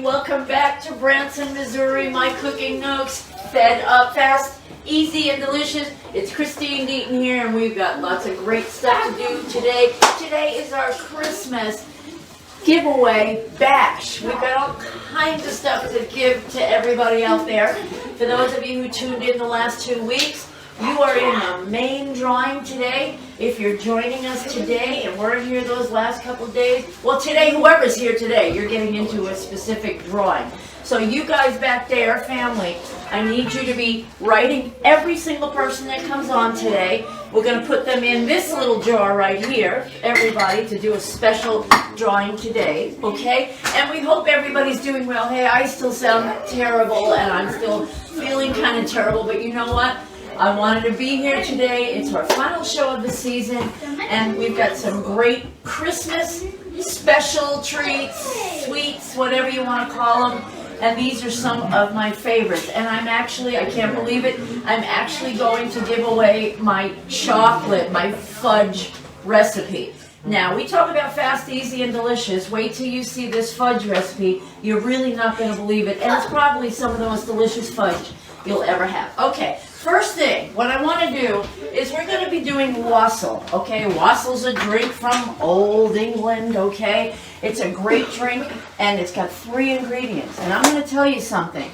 Welcome back to Branson, Missouri. My Cooking Nooks, fed up fast, easy and delicious. It's Christine Deaton here, and we've got lots of great stuff to do today. Today is our Christmas giveaway bash. We've got all kinds of stuff to give to everybody out there. For those of you who tuned in the last 2 weeks, you are in the main drawing today. If you're joining us today and weren't here those last couple of days, well, today, whoever's here today, you're getting into a specific drawing. So you guys back there, family, I need you to be writing every single person that comes on today. We're going to put them in this little jar right here, everybody, to do a special drawing today, okay? And we hope everybody's doing well. Hey, I still sound terrible, and I'm still feeling kind of terrible, but you know what? I wanted to be here today. It's our final show of the season, and we've got some great Christmas special treats, sweets, whatever you want to call them. And these are some of my favorites. And I'm actually, I can't believe it, I'm actually going to give away my chocolate, my fudge recipe. Now, we talk about fast, easy, and delicious. Wait till you see this fudge recipe. You're really not going to believe it. And it's probably some of the most delicious fudge you'll ever have. Okay, first thing, what I want to do is we're going to be doing wassail, okay? Wassau's a drink from old England, okay? It's a great drink, and it's got 3 ingredients. And I'm going to tell you something.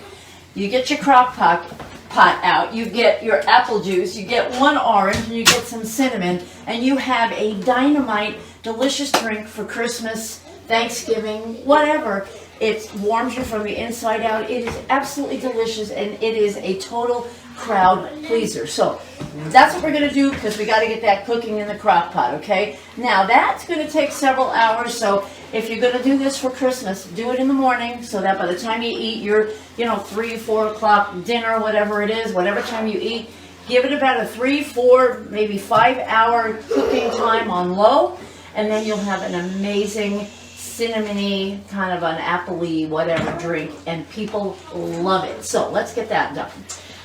You get your crock pot out, you get your apple juice, you get 1 orange, and you get some cinnamon, and you have a dynamite, delicious drink for Christmas, Thanksgiving, whatever. It warms you from the inside out. It is absolutely delicious, and it is a total crowd pleaser. So that's what we're going to do, because we got to get that cooking in the crock pot, okay? Now, that's going to take several hours, so if you're going to do this for Christmas, do it in the morning, so that by the time you eat your, 3, 4 o'clock dinner, whatever it is, whatever time you eat, give it about a 3, 4, maybe 5-hour cooking time on low, and then you'll have an amazing cinnamony, kind of an apple-y, whatever drink, and people love it. So let's get that done.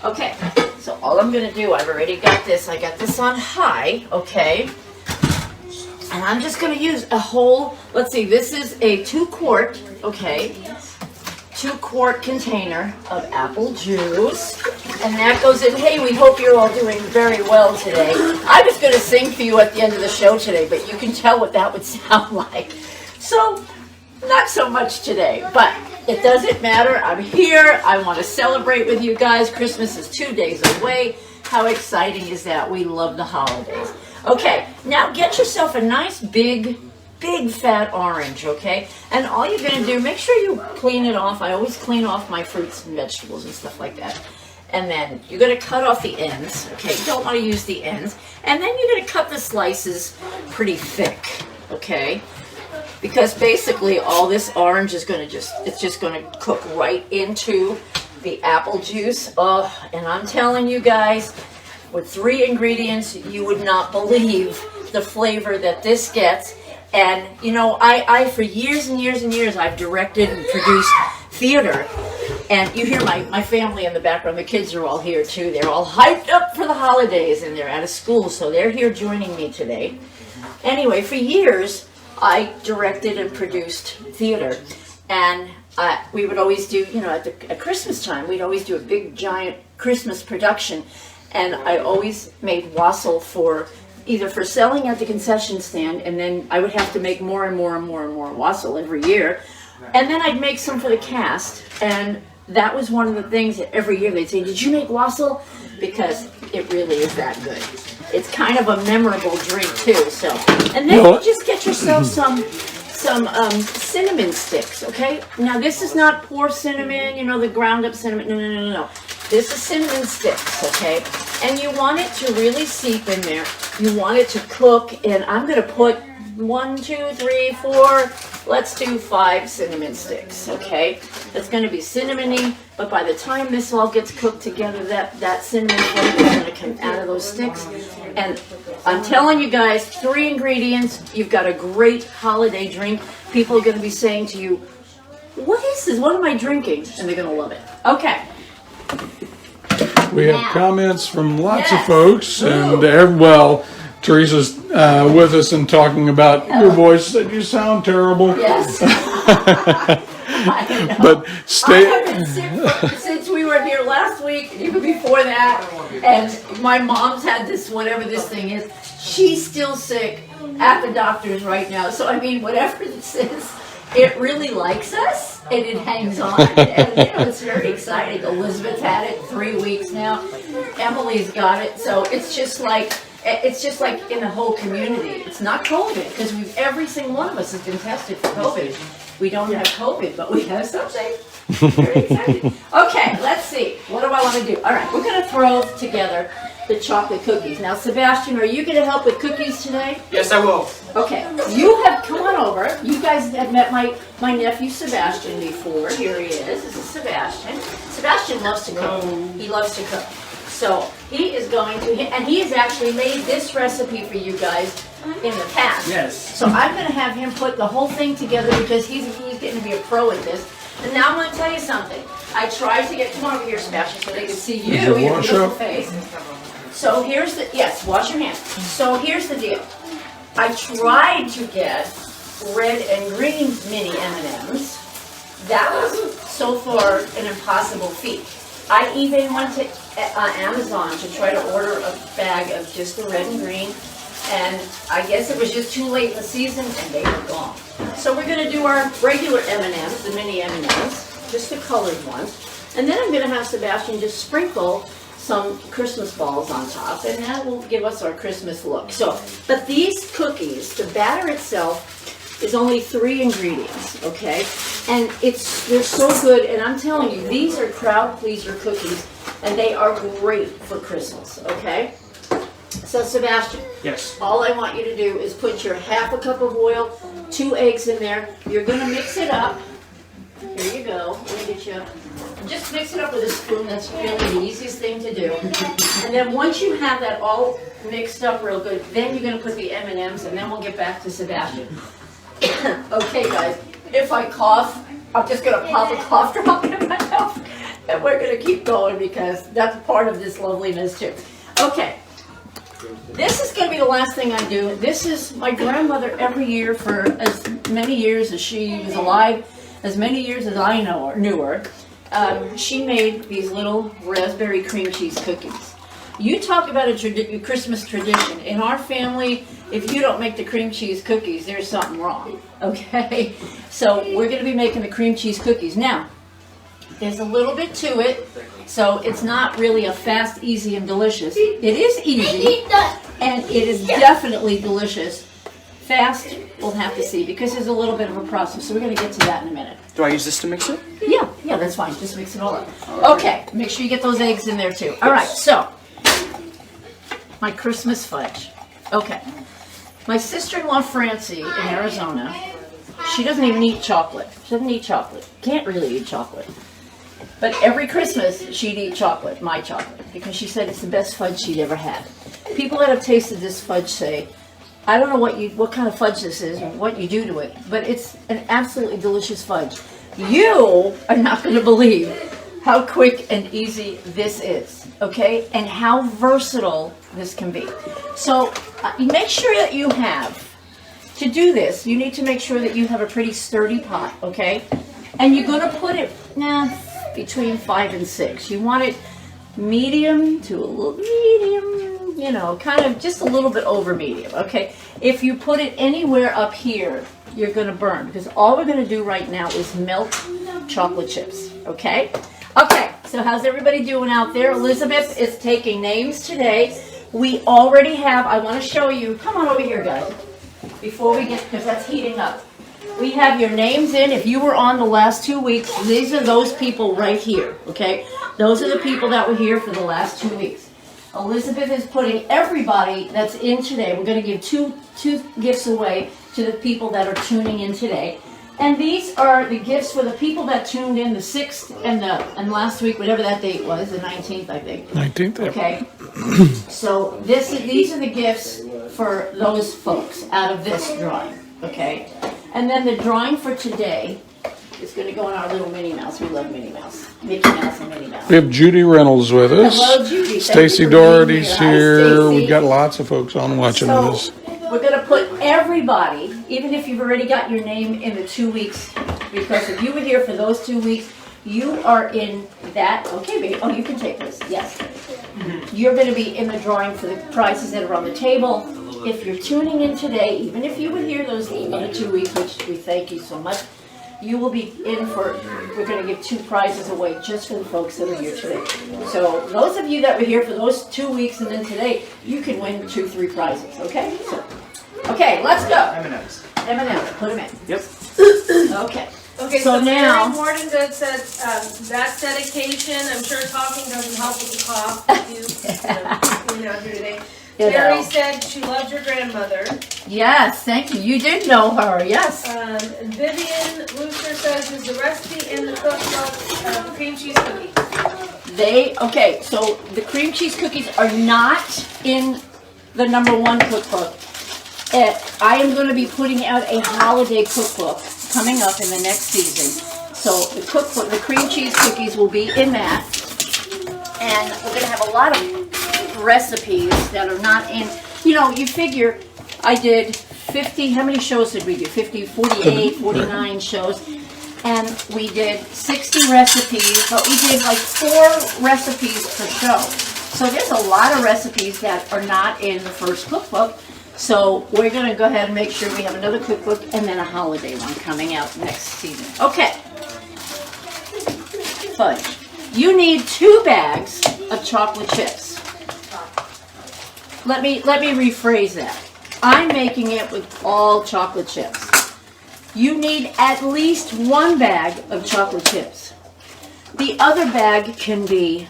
Okay, so all I'm going to do, I've already got this. I got this on high, okay? And I'm just going to use a whole, let's see, this is a 2-quart, okay, 2-quart container of apple juice. And that goes in. Hey, we hope you're all doing very well today. I was going to sing for you at the end of the show today, but you can tell what that would sound like. So, not so much today, but it doesn't matter. I'm here. I want to celebrate with you guys. Christmas is 2 days away. How exciting is that? We love the holidays. Okay, now get yourself a nice big fat orange, okay? And all you're going to do, make sure you clean it off. I always clean off my fruits and vegetables and stuff like that. And then you're going to cut off the ends, okay? You don't want to use the ends. And then you're going to cut the slices pretty thick, okay? Because basically all this orange is going to it's just going to cook right into the apple juice. Oh, and I'm telling you guys, with 3 ingredients, you would not believe the flavor that this gets. And, I for years and years and years, I've directed and produced theater. And you hear my family in the background. The kids are all here, too. They're all hyped up for the holidays, and they're out of school, so they're here joining me today. Anyway, for years, I directed and produced theater, and we would always do, at Christmas time, we'd always do a big, giant Christmas production, and I always made wassail either for selling at the concession stand, and then I would have to make more and more and more and more wassail every year, and then I'd make some for the cast, and that was one of the things that every year they'd say, "Did you make wassail?" Because it really is that good. It's kind of a memorable drink too. So, and then you just get yourself some cinnamon sticks. Okay. Now this is not poor cinnamon. The ground up cinnamon. No. This is cinnamon sticks. Okay. And you want it to really seep in there. You want it to cook. And I'm going to put 1, 2, 3, 4. Let's do 5 cinnamon sticks, okay? It's going to be cinnamony, but by the time this all gets cooked together, that cinnamon flavor is going to come out of those sticks. And I'm telling you guys, 3 ingredients, you've got a great holiday drink. People are going to be saying to you, "What is this? What am I drinking?" And they're going to love it. Okay. We have comments from lots of folks, and Teresa's with us and talking about your voice. Said you sound terrible. Yes. I know. But I stay. have been sick since we were here last week, even before that. And my mom's had this, whatever this thing is. She's still sick at the doctor's right now. So, I mean, whatever this is, it really likes us and it hangs on. And, it's very exciting. Elizabeth's had it 3 weeks now. Emily's got it. So it's just like in the whole community. It's not COVID because every single one of us has been tested for COVID. We don't have COVID, but we have something. Very exciting. Okay, let's see. What do I want to do? All right, we're going to throw together the chocolate cookies. Now, Sebastian, are you going to help with cookies today? Yes, I will. Okay, you have come on over. You guys have met my nephew Sebastian before. Here he is. This is Sebastian. Sebastian loves to cook. He loves to cook. So he is going to, and he has actually made this recipe for you guys in the past. Yes. So I'm going to have him put the whole thing together because he's getting to be a pro at this. And now I'm going to tell you something. I tried to come over here, Sebastian, so they can see you, your beautiful face. So here's the, yes, wash your hands. So here's the deal. I tried to get red and green mini M&Ms. That was so far an impossible feat. I even went to Amazon to try to order a bag of just the red and green, and I guess it was just too late in the season and they were gone. So we're going to do our regular M&Ms, the mini M&Ms, just the colored ones, and then I'm going to have Sebastian just sprinkle some Christmas balls on top, and that will give us our Christmas look. So, but these cookies, the batter itself is only 3 ingredients, okay? And they're so good, and I'm telling you, these are crowd pleaser cookies, and they are great for Christmas, okay? So Sebastian, Yes. all I want you to do is put your half a cup of oil, 2 eggs in there. You're gonna mix it up. Here you go. Let me get you. Just mix it up with a spoon. That's really the easiest thing to do. And then once you have that all mixed up real good, then you're gonna put the M&Ms, and then we'll get back to Sebastian. Okay, guys. If I cough, I'm just gonna pop a cough drop in my mouth, and we're gonna keep going because that's part of this loveliness too. Okay. This is going to be the last thing I do. This is my grandmother every year for as many years as she was alive, as many years as I knew her. She made these little raspberry cream cheese cookies. You talk about a Christmas tradition. In our family, if you don't make the cream cheese cookies, there's something wrong. Okay? So we're going to be making the cream cheese cookies. Now, there's a little bit to it, so it's not really a fast, easy, and delicious. It is easy, and it is definitely delicious. Fast, we'll have to see, because there's a little bit of a process, so we're going to get to that in a minute. Do I use this to mix it? Yeah, that's fine. Just mix it all up. Okay, make sure you get those eggs in there, too. All right, so, my Christmas fudge. Okay. My sister-in-law, Francie, in Arizona, she doesn't even eat chocolate. She doesn't eat chocolate. Can't really eat chocolate. But every Christmas, she'd eat chocolate, my chocolate, because she said it's the best fudge she'd ever had. People that have tasted this fudge say, I don't know what kind of fudge this is or what you do to it, but it's an absolutely delicious fudge. You are not going to believe how quick and easy this is, okay? And how versatile this can be. So make sure that you have, to do this, you need to make sure that you have a pretty sturdy pot, okay? And you're going to put it, between 5 and 6. You want it medium to a little medium, kind of just a little bit over medium, okay? If you put it anywhere up here, you're going to burn, because all we're going to do right now is melt chocolate chips, okay? Okay, so how's everybody doing out there? Elizabeth is taking names today. We already have, I want to show you, come on over here, guys, before we get, because that's heating up. We have your names in. If you were on the last 2 weeks, these are those people right here, okay? Those are the people that were here for the last 2 weeks. Elizabeth is putting everybody that's in today. We're going to give two gifts away to the people that are tuning in today. And these are the gifts for the people that tuned in the 6th and last week, whatever that date was, the 19th, I think. 19th. Okay. So these are the gifts for those folks out of this drawing, okay? And then the drawing for today is going to go in our little Minnie Mouse. We love Minnie Mouse. Mickey Mouse and Minnie Mouse. We have Judy Reynolds with us. Hello, Judy. Stacy Doherty's here. We've got lots of folks on watching So this. we're going to put everybody, even if you've already got your name in the 2 weeks because if you were here for those 2 weeks, you are in that, okay, baby, oh, you can take this, yes. You're gonna be in the drawing for the prizes that are on the table. If you're tuning in today, even if you were here those other 2 weeks, which we thank you so much, you will be in for, we're gonna give 2 prizes away just for the folks that are here today. So those of you that were here for those 2 weeks and then today, you can win 2, 3 prizes, okay? So, okay, let's go. M&M's. M&M, put them in. Yep. Okay. Okay, So so now- Mary Morton does said that's dedication. I'm sure talking doesn't help with the cough. You know, here today. You Terry know. said she loved your grandmother. Yes, thank you. You did know her, yes. Vivian Rooster says is the recipe in the cookbook cream cheese cookies. Okay, so the cream cheese cookies are not in the #1 cookbook. I am going to be putting out a holiday cookbook coming up in the next season. So the cookbook, the cream cheese cookies will be in that. And we're going to have a lot of recipes that are not in, you know, you figure I did 50, how many shows did we do? 50, 48, 49 shows. And we did 60 recipes, but we did like 4 recipes per show. So there's a lot of recipes that are not in the first cookbook. So we're going to go ahead and make sure we have another cookbook and then a holiday one coming out next season. Okay. Fudge. You need 2 bags of chocolate chips. Let me rephrase that. I'm making it with all chocolate chips. You need at least 1 bag of chocolate chips. The other bag can be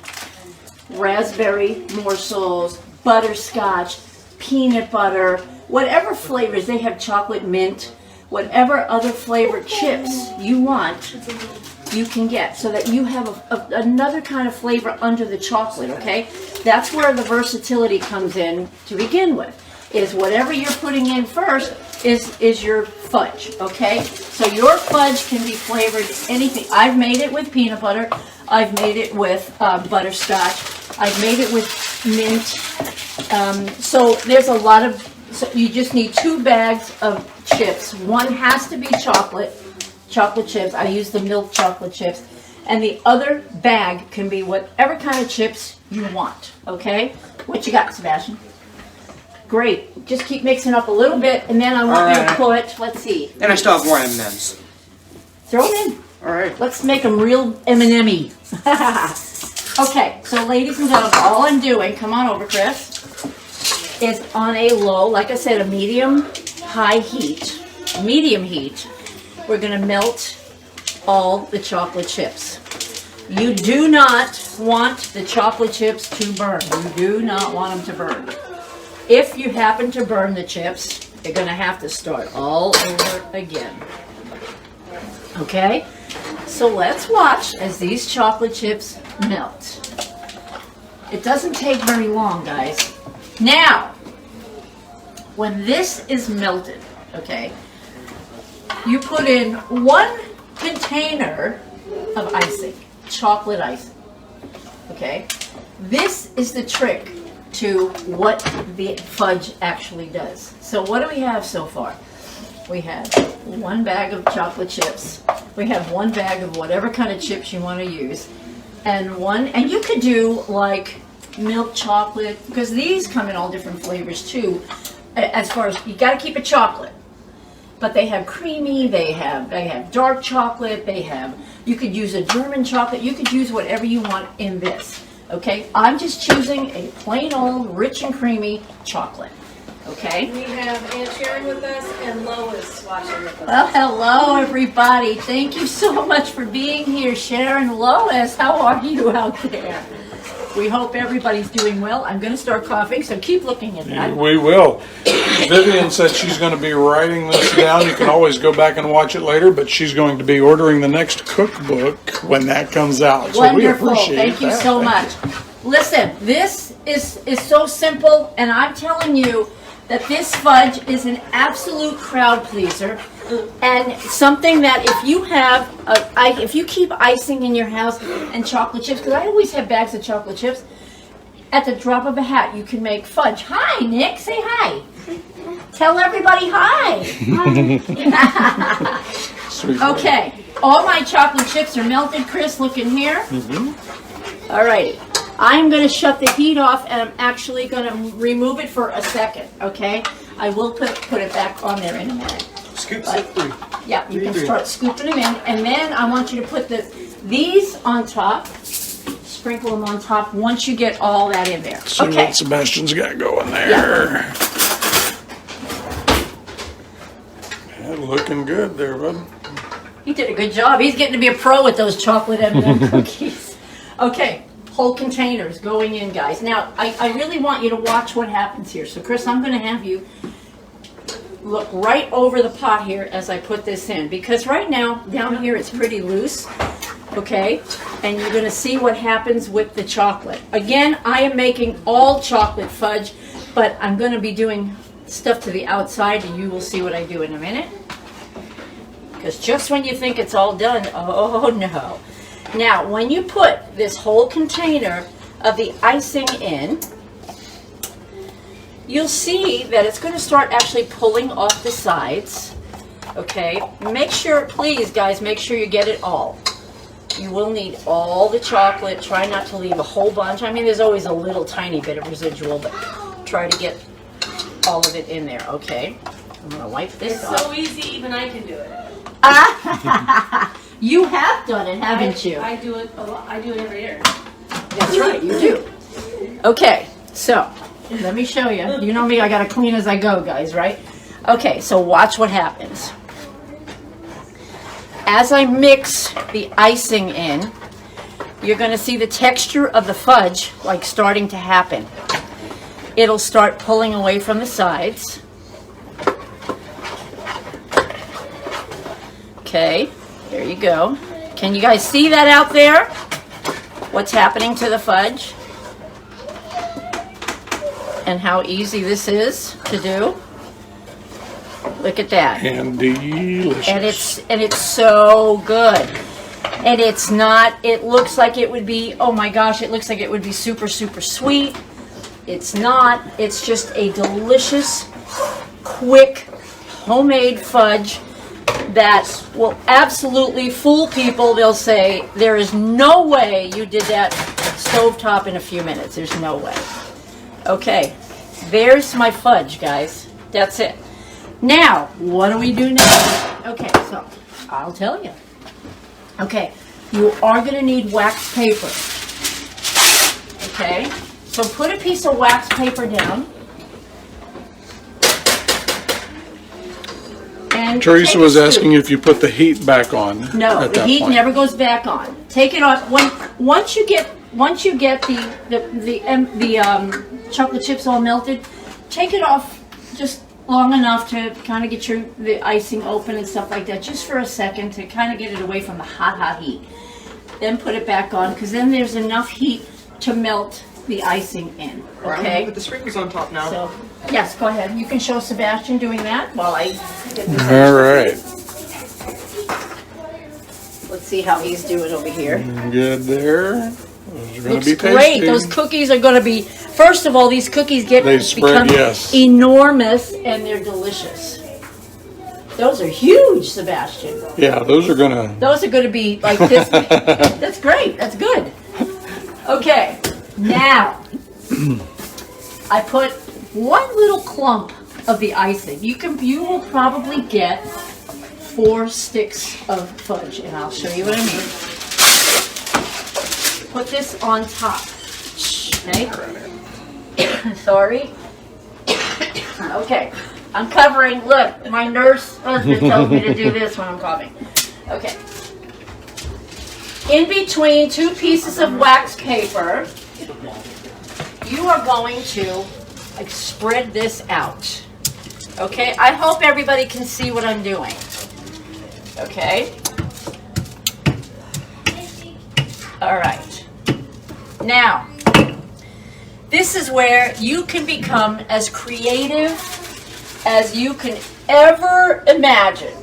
raspberry morsels, butterscotch, peanut butter, whatever flavors. They have chocolate mint, whatever other flavored chips you want, you can get, so that you have another kind of flavor under the chocolate, okay? That's where the versatility comes in to begin with, is whatever you're putting in first is your fudge, okay? So your fudge can be flavored anything. I've made it with peanut butter. I've made it with butterscotch. I've made it with mint. So there's a lot of, so you just need 2 bags of chips. One has to be chocolate chips. I use the milk chocolate chips. And the other bag can be whatever kind of chips you want, okay? What you got, Sebastian? Great. Just keep mixing up a little bit, and then I want you to put, let's see. And I still have more M&M's. Throw them in. All right. Let's make them real M&M-y. Okay, so ladies and gentlemen, all I'm doing, come on over, Chris, is on a low, like I said, a medium-high heat, medium heat. We're going to melt all the chocolate chips. You do not want the chocolate chips to burn. You do not want them to burn. If you happen to burn the chips, you're going to have to start all over again. Okay? So let's watch as these chocolate chips melt. It doesn't take very long, guys. Now, when this is melted, okay, you put in 1 container of icing, chocolate icing, okay? This is the trick to what the fudge actually does. So what do we have so far? We have 1 bag of chocolate chips. We have 1 bag of whatever kind of chips you want to use. And you could do like milk chocolate, because these come in all different flavors too. As far as, you got to keep it chocolate. But they have creamy, they have dark chocolate, you could use a German chocolate, you could use whatever you want in this. Okay, I'm just choosing a plain old rich and creamy chocolate. Okay. We have Aunt Sharon with us and Lois watching with us. Well, hello everybody. Thank you so much for being here, Sharon, Lois. How are you out there? We hope everybody's doing well. I'm going to start coughing, so keep looking at that. We will. Vivian said she's going to be writing this down. You can always go back and watch it later, but she's going to be ordering the next cookbook when that comes out. So Wonderful. we appreciate Thank you that. so much. Listen, this is so simple, and I'm telling you that this fudge is an absolute crowd pleaser, and something that if you have, if you keep icing in your house and chocolate chips, because I always have bags of chocolate chips, at the drop of a hat you can make fudge. Hi, Nick, say hi. Tell everybody hi. Sweet. Okay, all my chocolate chips are melted. Chris, look in here. All righty. I'm going to shut the heat off, and I'm actually going to remove it for a second, okay? I will put it back on there in a minute. Scoop it through. Yeah, you can start scooping them in, and then I want you to put these on top, sprinkle them on top once you get all that in there. See Okay. what Sebastian's got going there. Yeah, looking good there, bud. He did a good job. He's getting to be a pro with those chocolate M&M cookies. Okay, whole containers going in, guys. Now, I really want you to watch what happens here. So, Chris, I'm going to have you look right over the pot here as I put this in. Because right now, down here, it's pretty loose. Okay? And you're going to see what happens with the chocolate. Again, I am making all chocolate fudge, but I'm going to be doing stuff to the outside, and you will see what I do in a minute. Because just when you think it's all done, oh no. Now, when you put this whole container of the icing in, you'll see that it's going to start actually pulling off the sides. Okay? Make sure, please, guys, make sure you get it all. You will need all the chocolate. Try not to leave a whole bunch. I mean, there's always a little tiny bit of residual, but try to get all of it in there, okay? I'm going to wipe this It's off. so easy, even I can do it. You have done it, haven't you? I do it a lot. I do it every year. That's right, you do. Okay, so let me show you. You know me, I gotta clean as I go, guys, right? Okay, so watch what happens. As I mix the icing in, you're gonna see the texture of the fudge like starting to happen. It'll start pulling away from the sides. Okay, there you go. Can you guys see that out there? What's happening to the fudge? And how easy this is to do. Look at that. And delicious. And it's so good. And it's not, it looks like it would be, oh my gosh, it looks like it would be super, super sweet. It's not. It's just a delicious, quick, homemade fudge that will absolutely fool people. They'll say, there is no way you did that stovetop in a few minutes. There's no way. Okay, there's my fudge, guys. That's it. Now, what do we do next? Okay, so I'll tell you. Okay, you are going to need wax paper. Okay, so put a piece of wax paper down. And Teresa was asking if you put the heat back on. No, at the that heat point. never goes back on. Take it off once you get the chocolate chips all melted. Take it off just long enough to kind of get the icing open and stuff like that, just for a second to kind of get it away from the hot heat. Then put it back on, because then there's enough heat to melt the icing in. Okay. Put the sprinkles on top now. So yes, go ahead. You can show Sebastian doing that while I get this. All right. Let's see how he's doing over here. Good there. Those are going Looks to be tasty. great. Those cookies are going to be, first of all, these cookies They spread, become yes. enormous, and they're delicious. Those are huge, Sebastian. Yeah, those are going to... Those are going to be like this. That's great. That's good. Okay, now I put one little clump of the icing. You will probably get 4 sticks of fudge, and I'll show you what I mean. Put this on top. Okay. Sorry. Okay. I'm covering. Look, my nurse husband tells me to do this when I'm coughing. Okay. In between 2 pieces of wax paper, you are going to like spread this out. Okay? I hope everybody can see what I'm doing. Okay? All right. Now, this is where you can become as creative as you can ever imagine.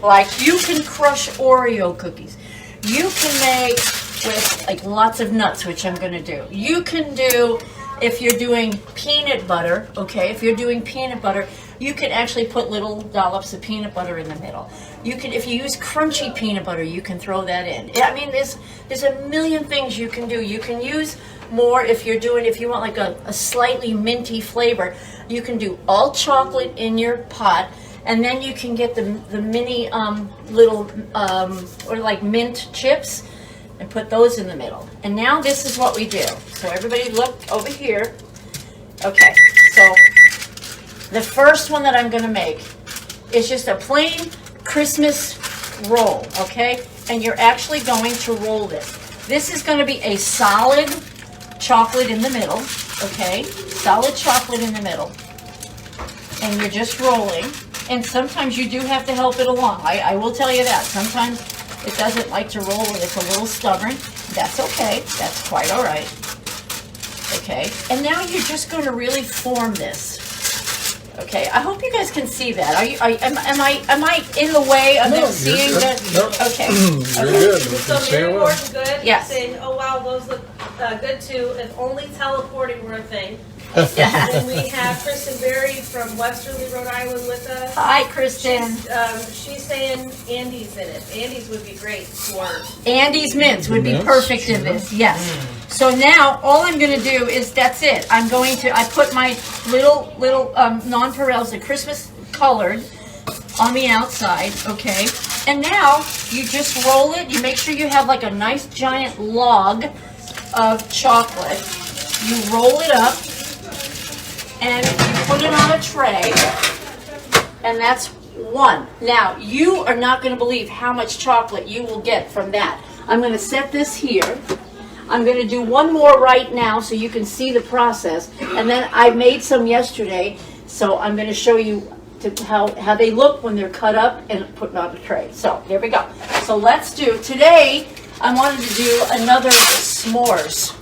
Like, you can crush Oreo cookies. You can make with like lots of nuts, which I'm going to do. You can do, if you're doing peanut butter, okay, if you're doing peanut butter, You can actually put little dollops of peanut butter in the middle. You can, if you use crunchy peanut butter, you can throw that in. I mean, there's a million things you can do. You can use more if you want like a slightly minty flavor. You can do all chocolate in your pot, and then you can get the mini little or like mint chips and put those in the middle. And now this is what we do. So everybody look over here. Okay, so the first one that I'm going to make is just a plain Christmas roll, okay? And you're actually going to roll this. This is going to be a solid chocolate in the middle, okay? Solid chocolate in the middle. And you're just rolling. And sometimes you do have to help it along. I will tell you that. Sometimes it doesn't like to roll and it's a little stubborn. That's okay. That's quite all right. Okay, and now you're just going to really form this. Okay, I hope you guys can see that. Am I in the way of them seeing that? Nope. Okay. You're good. We So can see it Mary well. Morton's good. Yes. Saying, oh wow, those look good too. If only teleporting were a thing. Then we have Kristen Berry from Westerly, Rhode Island with us. Hi, Kristen. She's saying Andes in it. Andes would be great for. Andy's mints would be Mints, perfect in this. Yes. So now all I'm going to do is that's it. I put my little nonpareils, the Christmas colored, on the outside. Okay. And now you just roll it. You make sure you have like a nice giant log of chocolate. You roll it up. And you put it on a tray, and that's one. Now, you are not going to believe how much chocolate you will get from that. I'm going to set this here. I'm going to do one more right now so you can see the process. And then I made some yesterday, so I'm going to show you how they look when they're cut up and put on a tray. So, here we go. So, let's do, today, I wanted to do another s'mores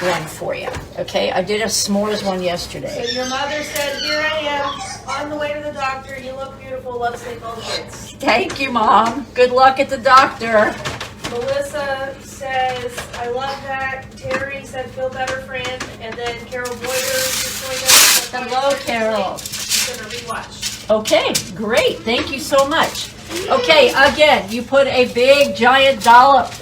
one for you. Okay, I did a s'mores one yesterday. So your mother said, here I am, on the way to the doctor. You look beautiful. Let's take all the kids. Thank you, Mom. Good luck at the doctor. Melissa says, I love that. Terry said, feel better, friend. And then Carol Boyer just joined us. Hello, Carol. She's going to rewatch. Okay, great. Thank you so much. Okay, again, you put a big giant dollop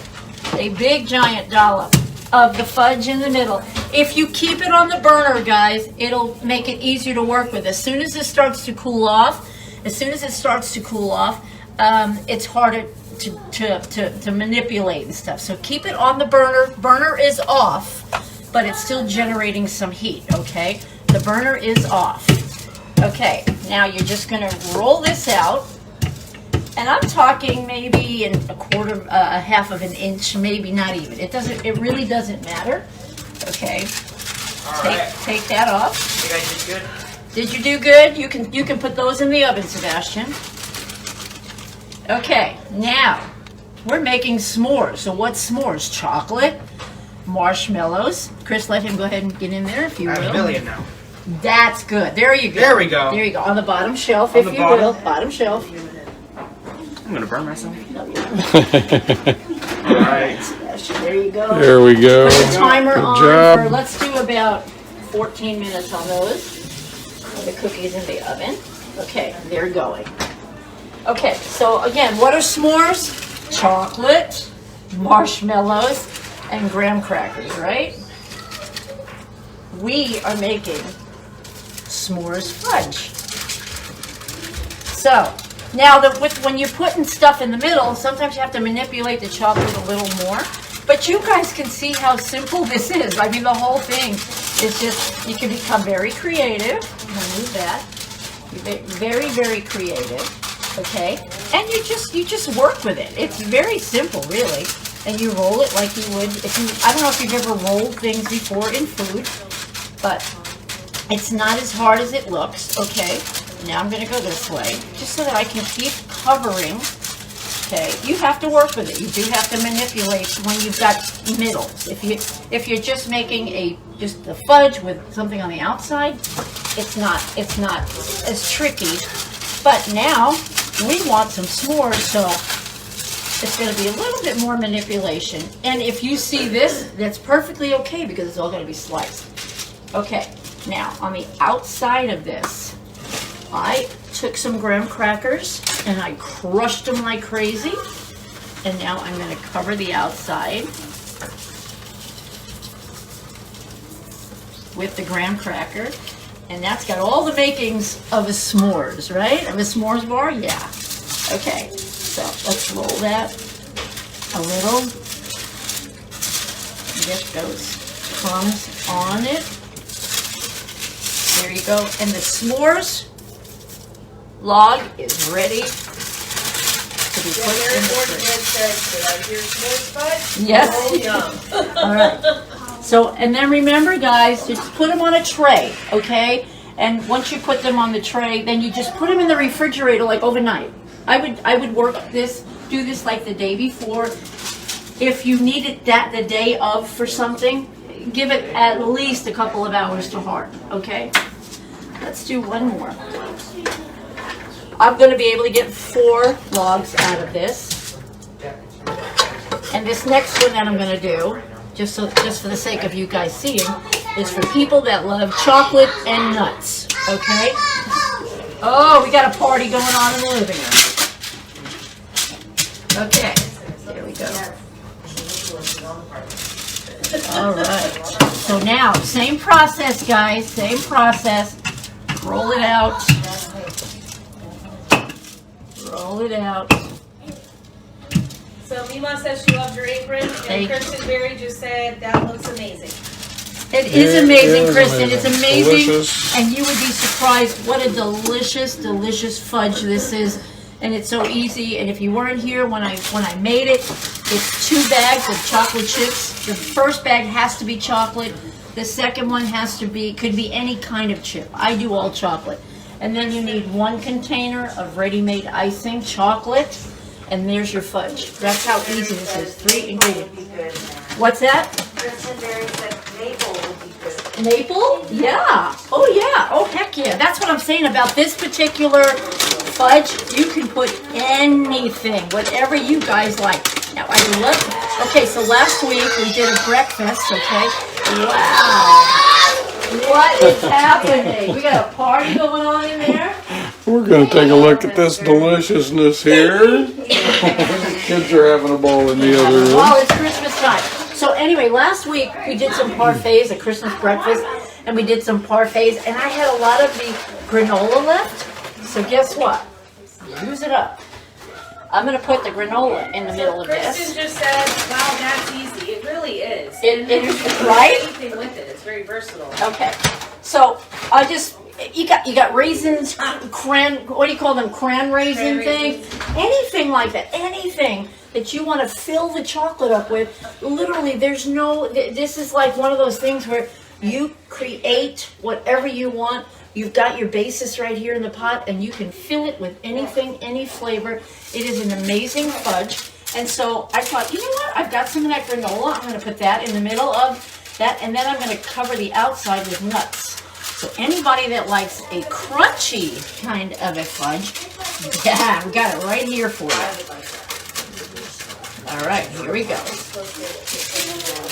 of the fudge in the middle. If you keep it on the burner, guys, it'll make it easier to work with. As soon as it starts to cool off, it's harder to manipulate and stuff. So keep it on the burner. Burner is off, but it's still generating some heat, okay? The burner is off. Okay, now you're just gonna roll this out. And I'm talking maybe in a half of an inch, maybe not even. It really doesn't matter. Okay. Take that off. You guys did good? Did you do good? You can put those in the oven, Sebastian. Okay, now we're making s'mores. So what's s'mores? Chocolate, marshmallows. Chris, let him go ahead and get in there if you I have will. a million now. That's good. There you go. There we go. There you go. On the bottom shelf, On if the you bottom. will. Bottom shelf. I'm gonna burn myself. No, you're not. Alright. There you go. There we go. Put the timer Good on job. for, let's do about 14 minutes on those. The cookies in the oven. Okay, they're going. Okay, so again, what are s'mores? Chocolate, marshmallows, and graham crackers, right? We are making s'mores fudge. So, now, when you're putting stuff in the middle, sometimes you have to manipulate the chocolate a little more. But you guys can see how simple this is. I mean, the whole thing is just, you can become very creative. I'm going to move that. Very, very creative. Okay? And you just work with it. It's very simple, really. And you roll it like you would, I don't know if you've ever rolled things before in food, but it's not as hard as it looks, okay? Now I'm going to go this way, just so that I can keep covering. Okay, you have to work with it. You do have to manipulate when you've got middles. If you're just making just the fudge with something on the outside, it's not as tricky. But now we want some s'mores, so it's going to be a little bit more manipulation. And if you see this, that's perfectly okay because it's all going to be sliced. Okay, now on the outside of this, I took some graham crackers and I crushed them like crazy. And now I'm going to cover the outside with the graham cracker. And that's got all the makings of a s'mores, right? Of a s'mores bar? Yeah. Okay, so let's roll that a little. Get those crumbs on it. There you go. And the s'mores log is ready to be put in the fridge. Yes. Oh, yum. All right. So, and then remember, guys, just put them on a tray, okay? And once you put them on the tray, then you just put them in the refrigerator like overnight. I would do this like the day before. If you need it the day of for something, give it at least a couple of hours to harden, okay? Let's do one more. I'm going to be able to get 4 logs out of this. And this next one that I'm going to do, just for the sake of you guys seeing, is for people that love chocolate and nuts, okay? Oh, we got a party going on in the living room. Okay, there we go. All right, so now, same process, guys, same process. Roll it out. Roll it out. So Mima says she loved your apron, and Kristen Berry just said that looks amazing. It is amazing, Kristen. amazing. It's amazing. Delicious. And you would be surprised what a delicious, delicious fudge this is. And it's so easy. And if you weren't here when I made it, it's 2 bags of chocolate chips. The first bag has to be chocolate. The second one could be any kind of chip. I do all chocolate. And then you need 1 container of ready-made icing, chocolate, and there's your fudge. That's how easy this is. 3 ingredients. What's that? Kristen Berry said maple would be good. Maple? Yeah. Oh, yeah. Oh, heck yeah. That's what I'm saying about this particular fudge. You can put anything, whatever you guys like. Now, I love it. Okay, so last week we did a breakfast, okay? Wow. What is happening? We got a party going on in there? We're going to take a look at this deliciousness here. Kids are having a ball in the other room. Well, it's Christmas time. So anyway, last week we did some parfaits, a Christmas breakfast, and we did some parfaits, and I had a lot of the granola left. So guess what? Use it up. I'm going to put the granola in the middle of Kristen this. just said, wow, that's easy. It really is. It is, right? Anything with it. It's very versatile. Okay. So I just, you got raisins, what do you call them? Cran raisin things? Anything like that. Anything that you want to fill the chocolate up with. Literally, this is like one of those things where you create whatever you want. You've got your basis right here in the pot, and you can fill it with anything, any flavor. It is an amazing fudge. And so I thought, you know what? I've got some of that granola. I'm going to put that in the middle of that, and then I'm going to cover the outside with nuts. So anybody that likes a crunchy kind of a fudge, yeah, we got it right here for you. All right, here we go.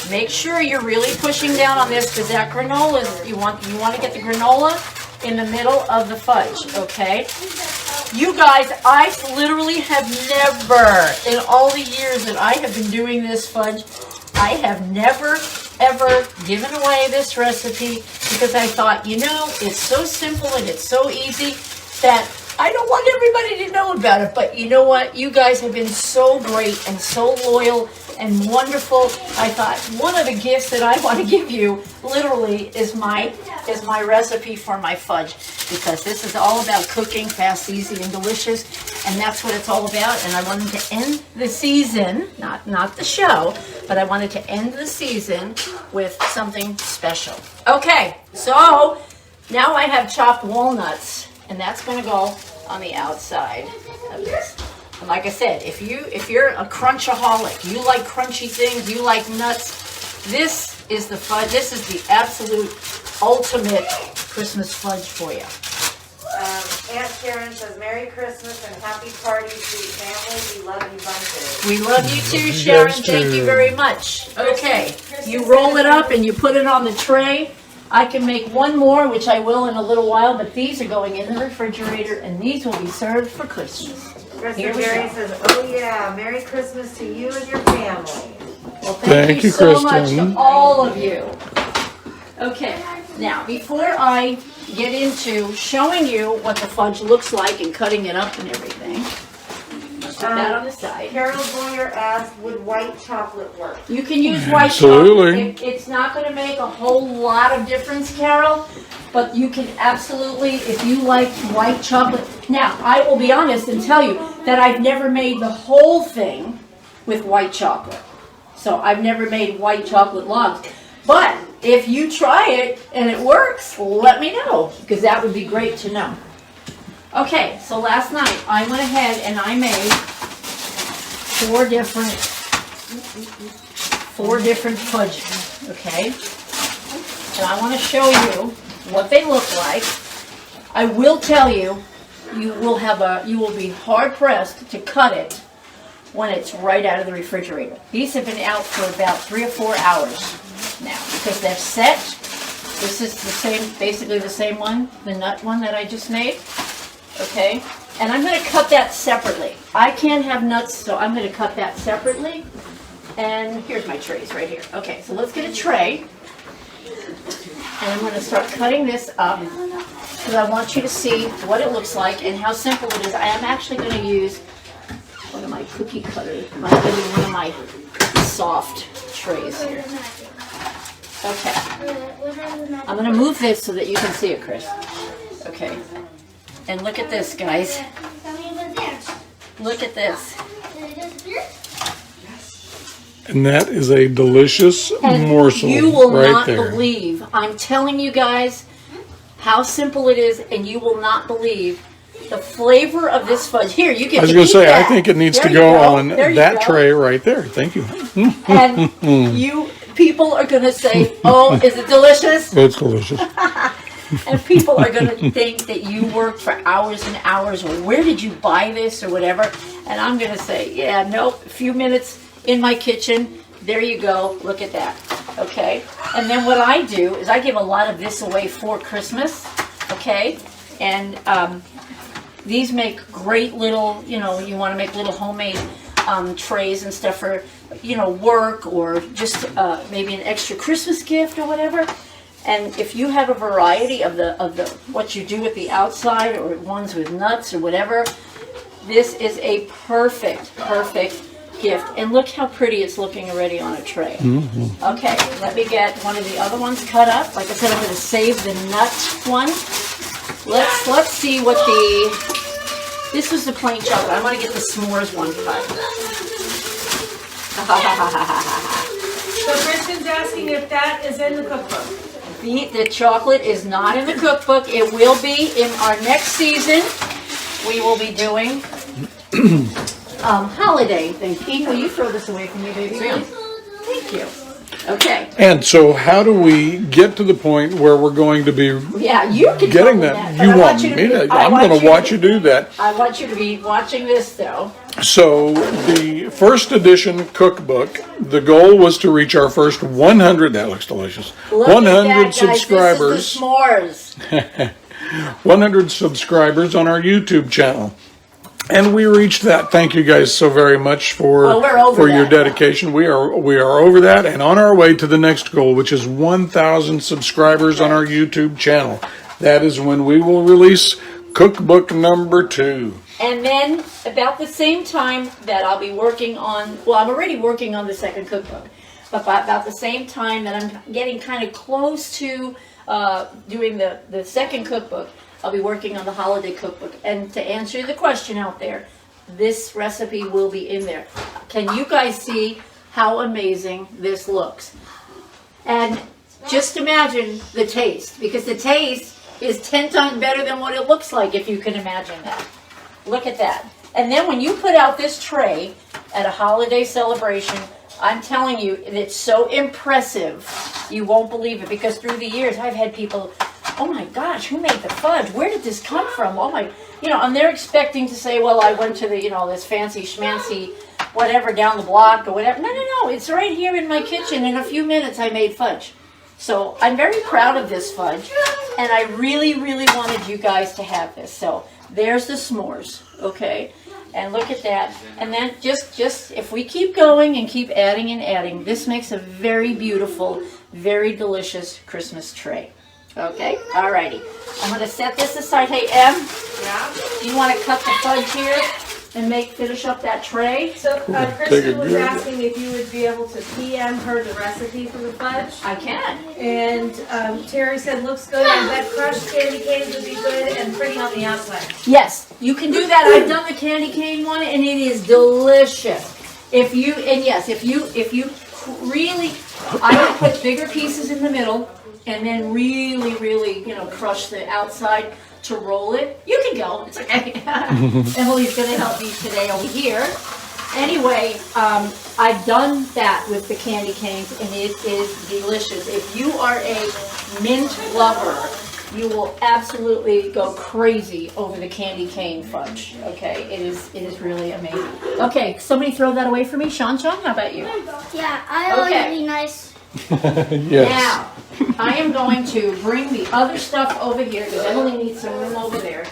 Make sure you're really pushing down on this because that granola, you want to get the granola in the middle of the fudge, okay? You guys, I literally have never, in all the years that I have been doing this fudge, I have never, ever given away this recipe because I thought, it's so simple and it's so easy that I don't want everybody to know about it. But you know what? You guys have been so great and so loyal and wonderful. I thought one of the gifts that I want to give you literally is my recipe for my fudge, because this is all about cooking fast, easy, and delicious, and that's what it's all about. And I wanted to end the season, not the show, but I wanted to end the season with something special. Okay, so now I have chopped walnuts, and that's going to go on the outside of this. And like I said, if you're a crunchaholic, you like crunchy things, you like nuts, this is the fudge. This is the absolute ultimate Christmas fudge for you. Aunt Sharon says, Merry Christmas and happy parties to your family. We love you bunches. We love you too, Sharon. Yes, Thank you too. very much. Okay, you roll it up and you put it on the tray. I can make one more, which I will in a little while, but these are going in the refrigerator, and these will be served for Christmas. Kristen Here we Berry go. says, oh yeah, Merry Christmas to you and your family. Well, thank you so much Kristen. to all of you. Okay, now before I get into showing you what the fudge looks like and cutting it up and everything, put that on the side. Carol Boyer asked, would white chocolate work? You can use white Absolutely. chocolate. It's not going to make a whole lot of difference, Carol, but you can absolutely, if you like white chocolate. Now, I will be honest and tell you that I've never made the whole thing with white chocolate. So I've never made white chocolate logs. But if you try it and it works, let me know, because that would be great to know. Okay, so last night I went ahead and I made four different fudges, okay? And I want to show you what they look like. I will tell you, you will be hard pressed to cut it when it's right out of the refrigerator. These have been out for about 3 or 4 hours now because they're set. This is the same, basically the same one, the nut one that I just made. Okay, and I'm going to cut that separately. I can't have nuts, so I'm going to cut that separately. And here's my trays right here. Okay, so let's get a tray. And I'm going to start cutting this up because I want you to see what it looks like and how simple it is. I am actually going to use one of my cookie cutters. I'm going to use one of my soft trays here. Okay. I'm going to move this so that you can see it, Chris. Okay. And look at this, guys. Look at this. And that is a delicious morsel You will right not there. believe. I'm telling you guys how simple it is, and you will not believe the flavor of this fudge. Here, you get I was to going to eat say, that. I think it needs There to you go on There you that go. tray right there. Thank you. And you people are going to say, oh, is it delicious? It's delicious. And people are going to think that you worked for hours and hours, or where did you buy this, or whatever. And I'm going to say, yeah, nope, a few minutes in my kitchen. There you go. Look at that. Okay. And then what I do is I give a lot of this away for Christmas. Okay. And these make great little, you want to make little homemade trays and stuff for, work, or just maybe an extra Christmas gift or whatever. And if you have a variety of the what you do with the outside, or ones with nuts or whatever, this is a perfect gift. And look how pretty it's looking already on a tray. Mm-hmm. Okay, let me get one of the other ones cut up. Like I said, I'm going to save the nut one. Let's see what this was the plain chocolate. I want to get the s'mores one cut. So Kristen's asking if that is in the cookbook. The chocolate is not in the cookbook. It will be in our next season. We will be doing holiday things. Pete, will you throw this away from me, baby? Yeah. Thank you. Okay. And so how do we get to the point where we're going to be Yeah, you can tell getting me that? but You I want you me be- to? I I'm want going to watch you do that. I want you to be watching this, though. So the first edition cookbook, the goal was to reach our first 100, that looks delicious, Look 100 at that, guys. subscribers, This is the s'mores. 100 subscribers on our YouTube channel. And we reached that. Thank you guys so very much for we're over your that. dedication. We are over that and on our way to the next goal, which is 1,000 subscribers on our YouTube channel. That is when we will release cookbook number 2. And then about the same time that I'll be working on, well, I'm already working on the second cookbook, but by about the same time that I'm getting kind of close to doing the second cookbook, I'll be working on the holiday cookbook. And to answer the question out there, this recipe will be in there. Can you guys see how amazing this looks? And just imagine the taste, because the taste is 10 times better than what it looks like, if you can imagine that. Look at that. And then when you put out this tray at a holiday celebration, I'm telling you, it's so impressive. You won't believe it, because through the years, I've had people, oh my gosh, who made the fudge? Where did this come from? Oh my, and they're expecting to say, well, I went to the, this fancy schmancy whatever down the block or whatever. No, it's right here in my kitchen. In a few minutes, I made fudge. So I'm very proud of this fudge, and I really, really wanted you guys to have this. So there's the s'mores, okay? And look at that. And then just if we keep going and keep adding and adding, this makes a very beautiful, very delicious Christmas tray. Okay, alrighty. I'm gonna set this aside. Hey, Em, do you want to cut the fudge here and finish up that tray? So Take a Kristen was good- asking if you would be able to PM her the recipe for the fudge. I can. And Terry said looks good, and that crushed candy canes would be good and pretty on the outside. Yes, you can do that. I've done the candy cane one, and it is delicious. If you really, I would put bigger pieces in the middle, and then really, crush the outside to roll it. You can go. It's okay. Emily's going to help me today over here. Anyway, I've done that with the candy canes, and it is delicious. If you are a mint lover, you will absolutely go crazy over the candy cane fudge. Okay, it is really amazing. Okay, somebody throw that away for me. Sean, how about you? Yeah, I always Okay. be nice. Yes. Now, I am going to bring the other stuff over here, because Emily needs some room over there,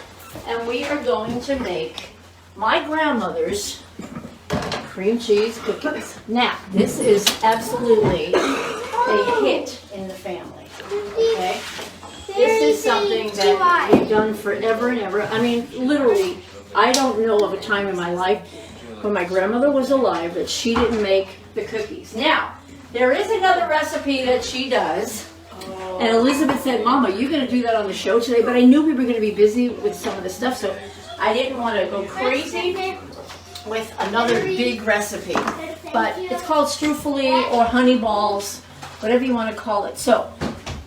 and we are going to make my grandmother's cream cheese cookies. Now, this is absolutely a hit in the family, okay? This is something that we've done forever and ever. I mean, literally, I don't know of a time in my life when my grandmother was alive that she didn't make the cookies. Now, there is another recipe that she does, and Elizabeth said, Mama, you're going to do that on the show today, but I knew we were going to be busy with some of the stuff, so I didn't want to go crazy with another big recipe. But it's called strufoli or honey balls, whatever you want to call it. So,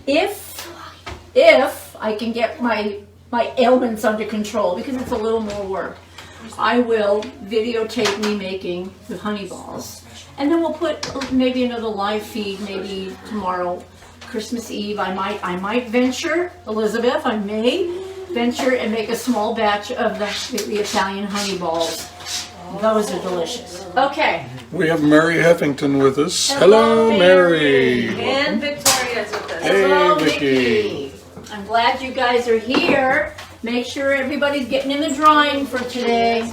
if I can get my ailments under control, because it's a little more work, I will videotape me making the honey balls. And then we'll put maybe another live feed, maybe tomorrow, Christmas Eve. I might venture, Elizabeth, I may venture and make a small batch of the Italian honey balls. Those are delicious. Okay. We have Mary Heffington with us. Hello, Mary. And Victoria's with us. Hey, Hello, Vicki. Vicki. I'm glad you guys are here. Make sure everybody's getting in the drawing for today.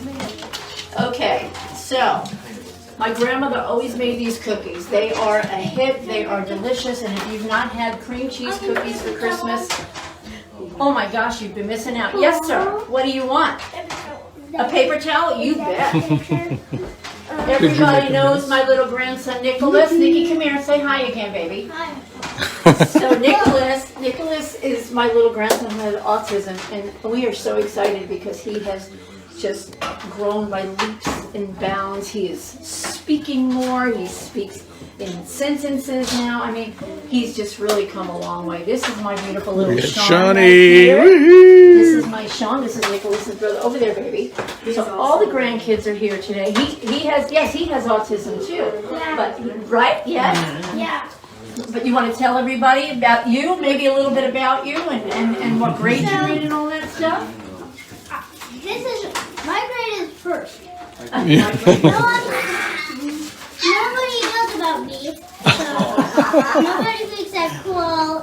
Okay, so my grandmother always made these cookies. They are a hit. They are delicious. And if you've not had cream cheese cookies for Christmas, oh my gosh, you've been missing out. Yes, sir. What do you want? A paper towel? You bet. Everybody knows my little grandson Nicholas. Nikki, come here and say hi again, baby. So Nicholas is my little grandson who has autism, and we are so excited because he has just grown by leaps and bounds. He is speaking more. He speaks in sentences now. I mean, he's just really come a long way. This is my beautiful little We have Sean Shawnee. right here. Woohoo. This is my Sean. This is Nicholas's brother. Over there, baby. So all the grandkids are here today. He has autism too. But right? Yes. Yeah. But you want to tell everybody about you, maybe a little bit about you and what grade you're in and all that stuff? My grade is first. Yeah. Nobody knows about me. So nobody thinks I'm cool.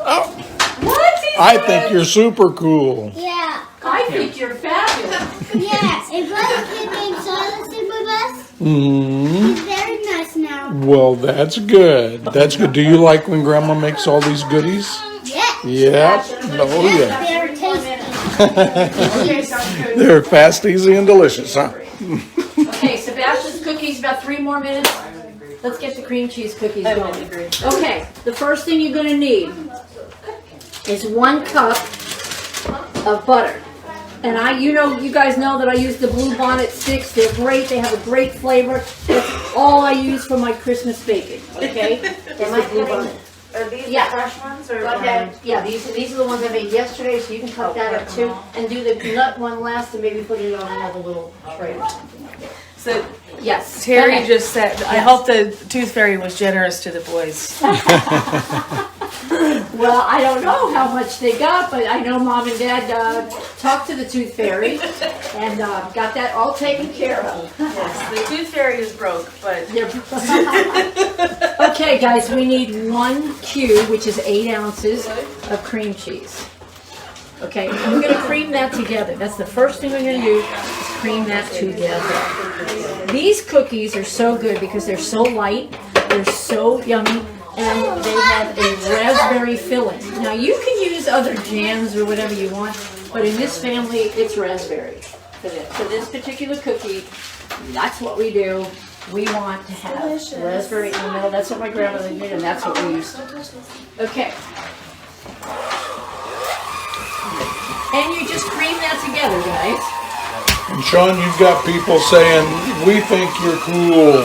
What? I think you're super cool. Yeah. I think you're fabulous. Yeah. If my kid named Silas in with us, Hmm. he's very nice now. Well, that's good. That's good. Do you like when Grandma makes all these goodies? Yeah. Yeah. Oh, yeah. They're tasty. They're fast, easy, and delicious, huh? Okay, Sebastian's cookies, about 3 more minutes. Let's get the cream cheese cookies going. Okay, the first thing you're going to need is 1 cup of butter. And you guys know that I use the Blue Bonnet sticks. They're great. They have a great flavor. That's all I use for my Christmas baking. Okay? Is the Blue Bonnet. Are these Yeah. the fresh ones or? Okay, yeah, these are the ones I made yesterday, so you can cut that up too. And do the nut one last and maybe put it on another little tray or something like that. So Yes. Terry okay. just said, I Yes. hope the Tooth Fairy was generous to the boys. Well, I don't know how much they got, but I know Mom and Dad talked to the Tooth Fairy and got that all taken care of. Yes, the Tooth Fairy is broke, but They're- Okay, guys, we need 1 cube, which is 8 ounces of cream cheese. Okay, and we're going to cream that together. That's the first thing we're going to do, is cream that together. These cookies are so good because they're so light, they're so yummy, and they have a raspberry filling. Now, you can use other jams or whatever you want, but in this family, it's raspberry for this. For this particular cookie, that's what we do. We want to have raspberry in the middle. That's what my grandmother did, and that's what we used to do. Okay. And you just cream that together, guys. And Sean, you've got people saying, we think you're cool.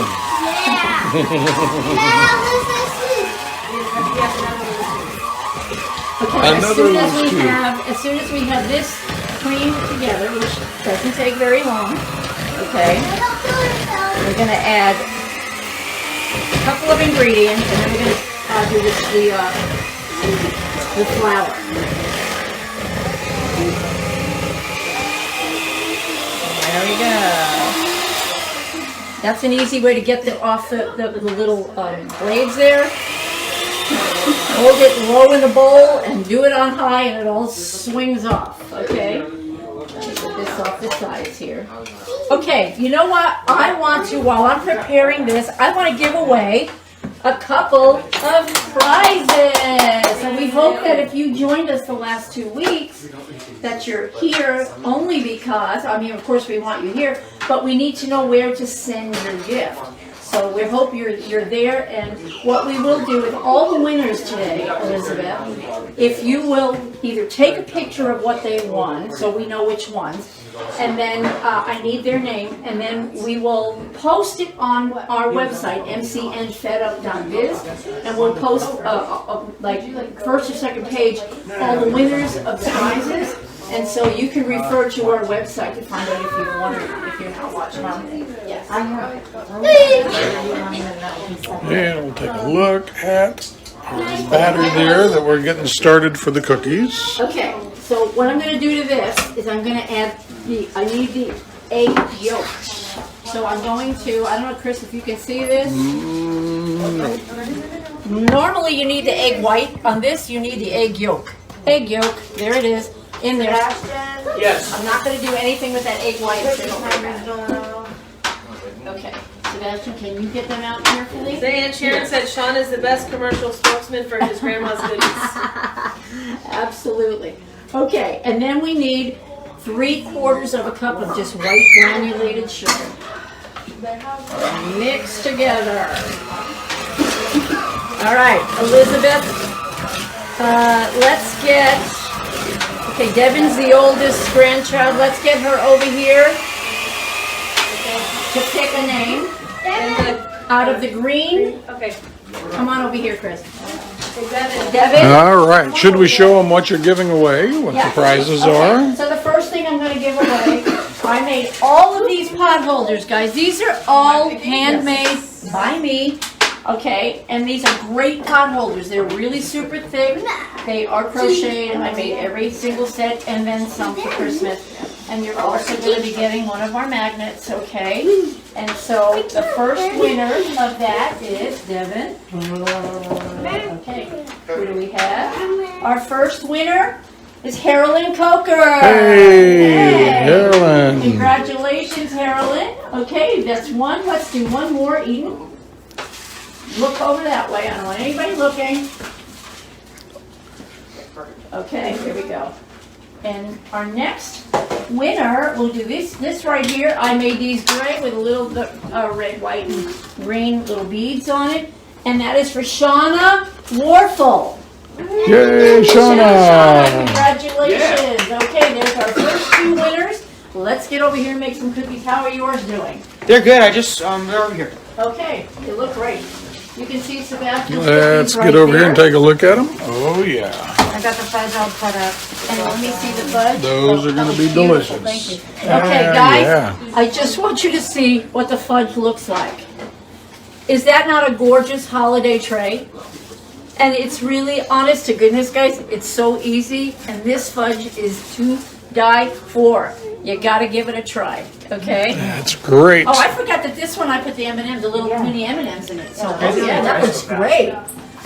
Okay, Another as one's cute. soon as we have this cream together, which doesn't take very long, okay, we're going to add a couple of ingredients, and then we're going to do the flour. There we go. That's an easy way to get off the little blades there. Hold it low in the bowl and do it on high, and it all swings off, okay? Let me get this off the sides here. Okay, you know what? I want to, while I'm preparing this, I want to give away a couple of prizes. And we hope that if you joined us the last 2 weeks, that you're here only because, I mean, of course we want you here, but we need to know where to send your gift. So we hope you're there, and what we will do with all the winners today, Elizabeth, if you will either take a picture of what they won, so we know which ones, and then I need their name, and then we will post it on our website, mcnfedup.biz, and we'll post like first or second page all the winners of the prizes. And so you can refer to our website to find out if you won or not, if you're not watching on there. Yes. And we'll take a look at our batter there that we're getting started for the cookies. Okay, so what I'm going to do to this is I'm going to add I need the egg yolk. So I'm going to, I don't know, Chris, if you can see this. Normally you need the egg white. On this, you need the egg yolk. Egg yolk, there it is. In there. Yes. I'm not going to do anything with that egg white. Okay. Sebastian, can you get them out carefully? Aunt Sharon said Sean is the best commercial spokesman for his grandma's goodies. Absolutely. Okay, and then we need 3/4 of a cup of just white granulated sugar. Mix together. All right, Elizabeth, let's get, okay, Devin's the oldest grandchild. Let's get her over here to pick a name. Out of the green. Okay. Come on over here, Chris. Devin. Devin. All right. Should we show them what you're giving away, what the prizes Okay. are? So the first thing I'm going to give away, I made all of these pot holders, guys. These are all handmade by me. Okay, and these are great pot holders. They're really super thick. They are crocheted. I made every single set and then some for Christmas. And you're also going to be getting one of our magnets, okay? And so the first winner of that is Devin. Okay, who do we have? Our first winner is Harolyn Coker. Hey, Harolyn. Congratulations, Harolyn. Okay, that's one. Let's do one more, Eden. Look over that way. I don't want anybody looking. Okay, here we go. And our next winner, we'll do this right here. I made these gray with a little red, white, and green little beads on it. And that is for Shauna Warfel. Yay, Shauna. Congratulations. Okay, there's our first 2 winners. Let's get over here and make some cookies. How are yours doing? They're good. I just they're over here. Okay, they look great. You can see Sebastian's Let's cookies right get over there. here and take a look at them. Oh, yeah. I got the fudge all cut up. And let me see the fudge. Those are going to be Beautiful, delicious. thank you. Okay, guys, Yeah. I just want you to see what the fudge looks like. Is that not a gorgeous holiday tray? And it's really, honest to goodness, guys, it's so easy. And this fudge is to die for. You gotta give it a try, okay? That's great. Oh, I forgot that this one I put the M&Ms, the little mini M&Ms in it. So, yeah, that looks great.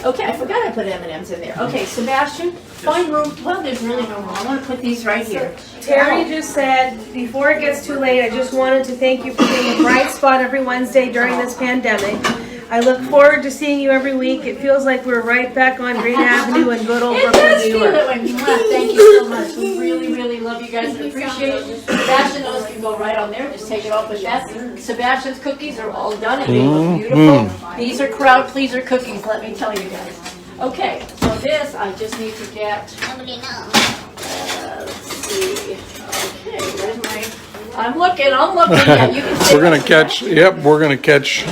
Okay, I forgot I put M&Ms in there. Okay, Sebastian, find room. Well, there's really no room. I want to put these right here. Terry just said, before it gets too late, I just wanted to thank you for being a bright spot every Wednesday during this pandemic. I look forward to seeing you every week. It feels like we're right back on Green Avenue in good old It Brooklyn, does New feel York. that way. Thank you so much. We really, really love you guys and appreciate it. Sebastian, those can go right on there. Just take it off with that. Sebastian's cookies are all done and they look beautiful. These are crowd pleaser cookies, let me tell you guys. Okay, so this I just need to get. Nobody knows. Let's see. Okay, where's my? I'm looking. Yeah, you can see We're gonna catch. Yep, we're gonna catch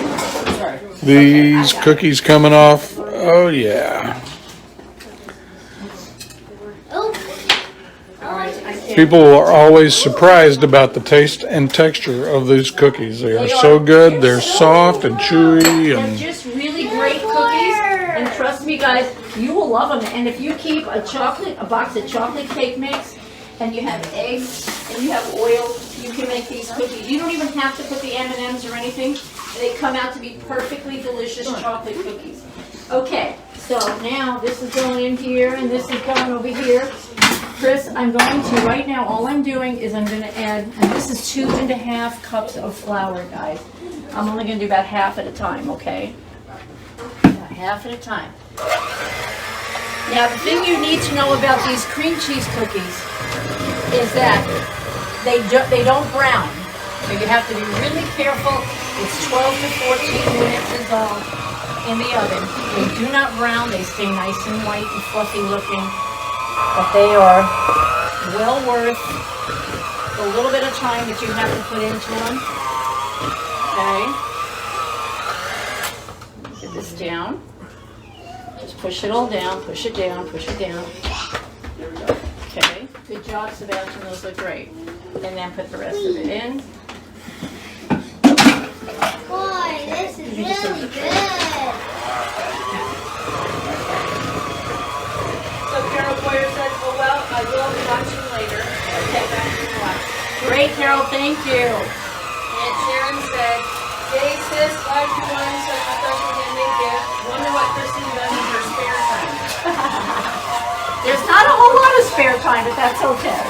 these cookies coming off. Oh yeah. Oh. People are always surprised about the taste and texture of these cookies. They are so good. They're soft and chewy They're and just really great cookies, and trust me, guys, you will love them. And if you keep a box of chocolate cake mix, and you have eggs and you have oil, you can make these cookies. You don't even have to put the M&Ms or anything. They come out to be perfectly delicious chocolate cookies. Okay, so now this is going in here, and this is going over here. Chris, I'm going to, right now, all I'm doing is I'm going to add, and this is 2.5 cups of flour, guys. I'm only going to do about half at a time, okay? About half at a time. Now, the thing you need to know about these cream cheese cookies is that they don't brown. So you have to be really careful. It's 12 to 14 minutes is all in the oven. They do not brown. They stay nice and white and fluffy looking. But they are well worth the little bit of time that you have to put into them. Okay. Get this down. Just push it all down, push it down, push it down. Okay. Good job, Sebastian. Those look great. And then put the rest of it in. Boy, this is really good. So Carol Boyer said, oh well, I will be watching later. Okay. Great, Carol. Thank you. And Sharon said, hey sis, glad you won, so I thought you were going to make it. Wonder what Christine does in her spare time. There's not a whole lot of spare time, but that's okay.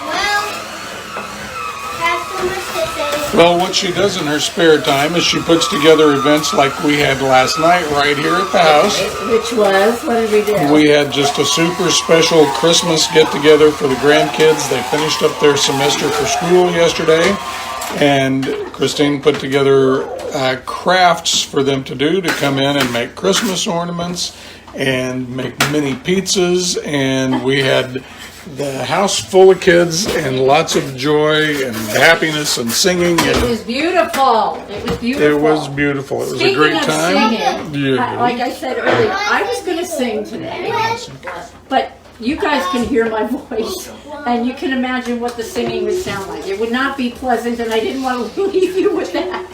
Well, have so much to say. well, what she does in her spare time is she puts together events like we had last night right here at the house. Which was, what did we do? We had just a super special Christmas get-together for the grandkids. They finished up their semester for school yesterday, and Christine put together crafts for them to do to come in and make Christmas ornaments and make mini pizzas, and we had the house full of kids and lots of joy and happiness and singing. It And was beautiful. It was beautiful. it was beautiful. It was a Speaking great of time. singing, Yeah. like I said earlier, I was going to sing today, but you guys can hear my voice, and you can imagine what the singing would sound like. It would not be pleasant, and I didn't want to leave you with that.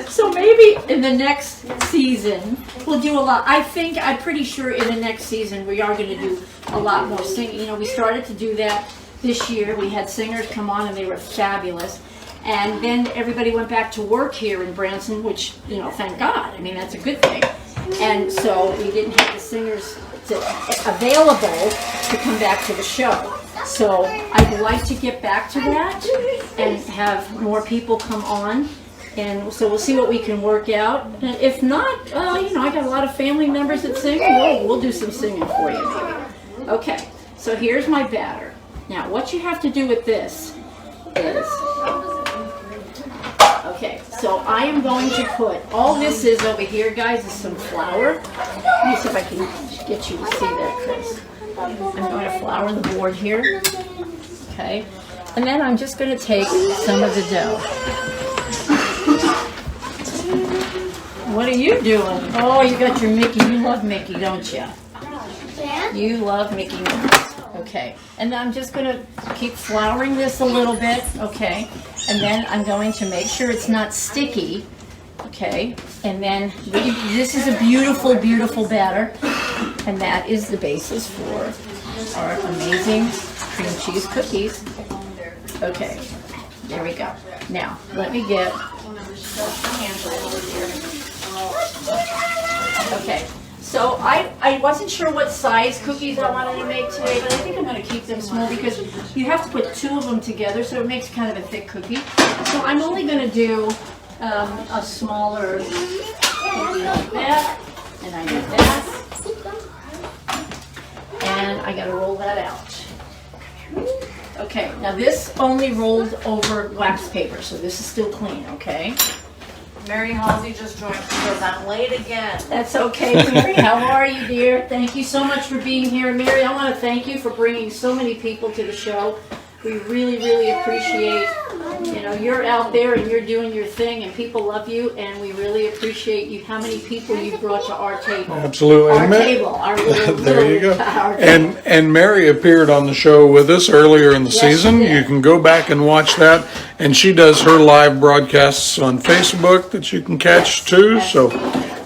So maybe in the next season, we'll do a lot. I'm pretty sure in the next season, we are going to do a lot more singing. You know, we started to do that this year. We had singers come on, and they were fabulous. And then everybody went back to work here in Branson, which, you know, thank God. I mean, that's a good thing. And so we didn't have the singers available to come back to the show. So I'd like to get back to that and have more people come on. And so we'll see what we can work out. And if not, you know, I got a lot of family members that sing. We'll do some singing for you maybe. Okay, so here's my batter. Now, what you have to do with this is, okay, so I am going to put, all this is over here, guys, is some flour. Let me see if I can get you to see that, Chris. I'm going to flour the board here, okay? And then I'm just going to take some of the dough. What are you doing? Oh, you got your Mickey. You love Mickey, don't you? Yeah? You love Mickey Mouse. Okay. And then I'm just going to keep flouring this a little bit. Okay. And then I'm going to make sure it's not sticky. Okay. And then this is a beautiful, beautiful batter. And that is the basis for our amazing cream cheese cookies. Okay, there we go. Now, let me get, okay. So I wasn't sure what size cookies I wanted to make today, but I think I'm going to keep them small because you have to put two of them together, so it makes kind of a thick cookie. So I'm only going to do a smaller cookie like that, and I did that, and I got to roll that out. Okay, now this only rolled over wax paper, so this is still clean, okay? Mary Halsey just joined, she says, I'm late again. That's okay, Mary. How are you, dear? Thank you so much for being here. Mary, I want to thank you for bringing so many people to the show. We really, really appreciate, you're out there and you're doing your thing and people love you, and we really appreciate you, how many people you brought to our table. Absolutely. Our table, our little, There you go. our table. And Mary appeared on the show with us earlier in the Yes, she season. did. You can go back and watch that. And she does her live broadcasts on Facebook that you can catch too. So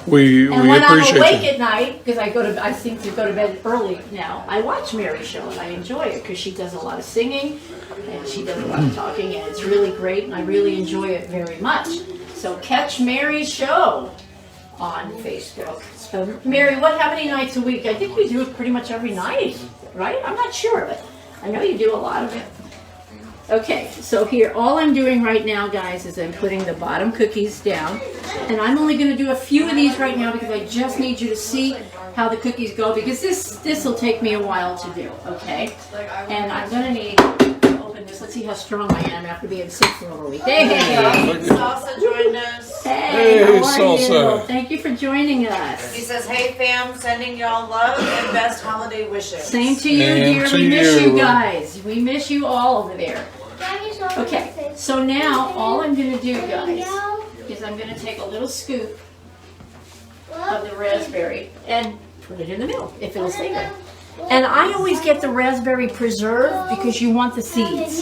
we And when I'm appreciate awake you. at night, because I seem to go to bed early now, I watch Mary's show and I enjoy it because she does a lot of singing and she does a lot of talking, and it's really great and I really enjoy it very much. So catch Mary's show on Facebook. So Mary, how many nights a week? I think you do it pretty much every night, right? I'm not sure, but I know you do a lot of it. Okay, so here, all I'm doing right now, guys, is I'm putting the bottom cookies down. And I'm only going to do a few of these right now because I just need you to see how the cookies go, because this will take me a while to do, okay? And I'm going to need to open this. Let's see how strong I am after being sick for over a week. Hey, Salsa joined us. hey, how are Salsa. you? Thank you for joining us. He says, hey fam, sending y'all love and best holiday wishes. Same to you, Same dear. to We miss you. you guys. We miss you all over there. Okay, so now all I'm going to do, guys, is I'm going to take a little scoop of the raspberry and put it in the middle, if it'll stay there. And I always get the raspberry preserve because you want the seeds.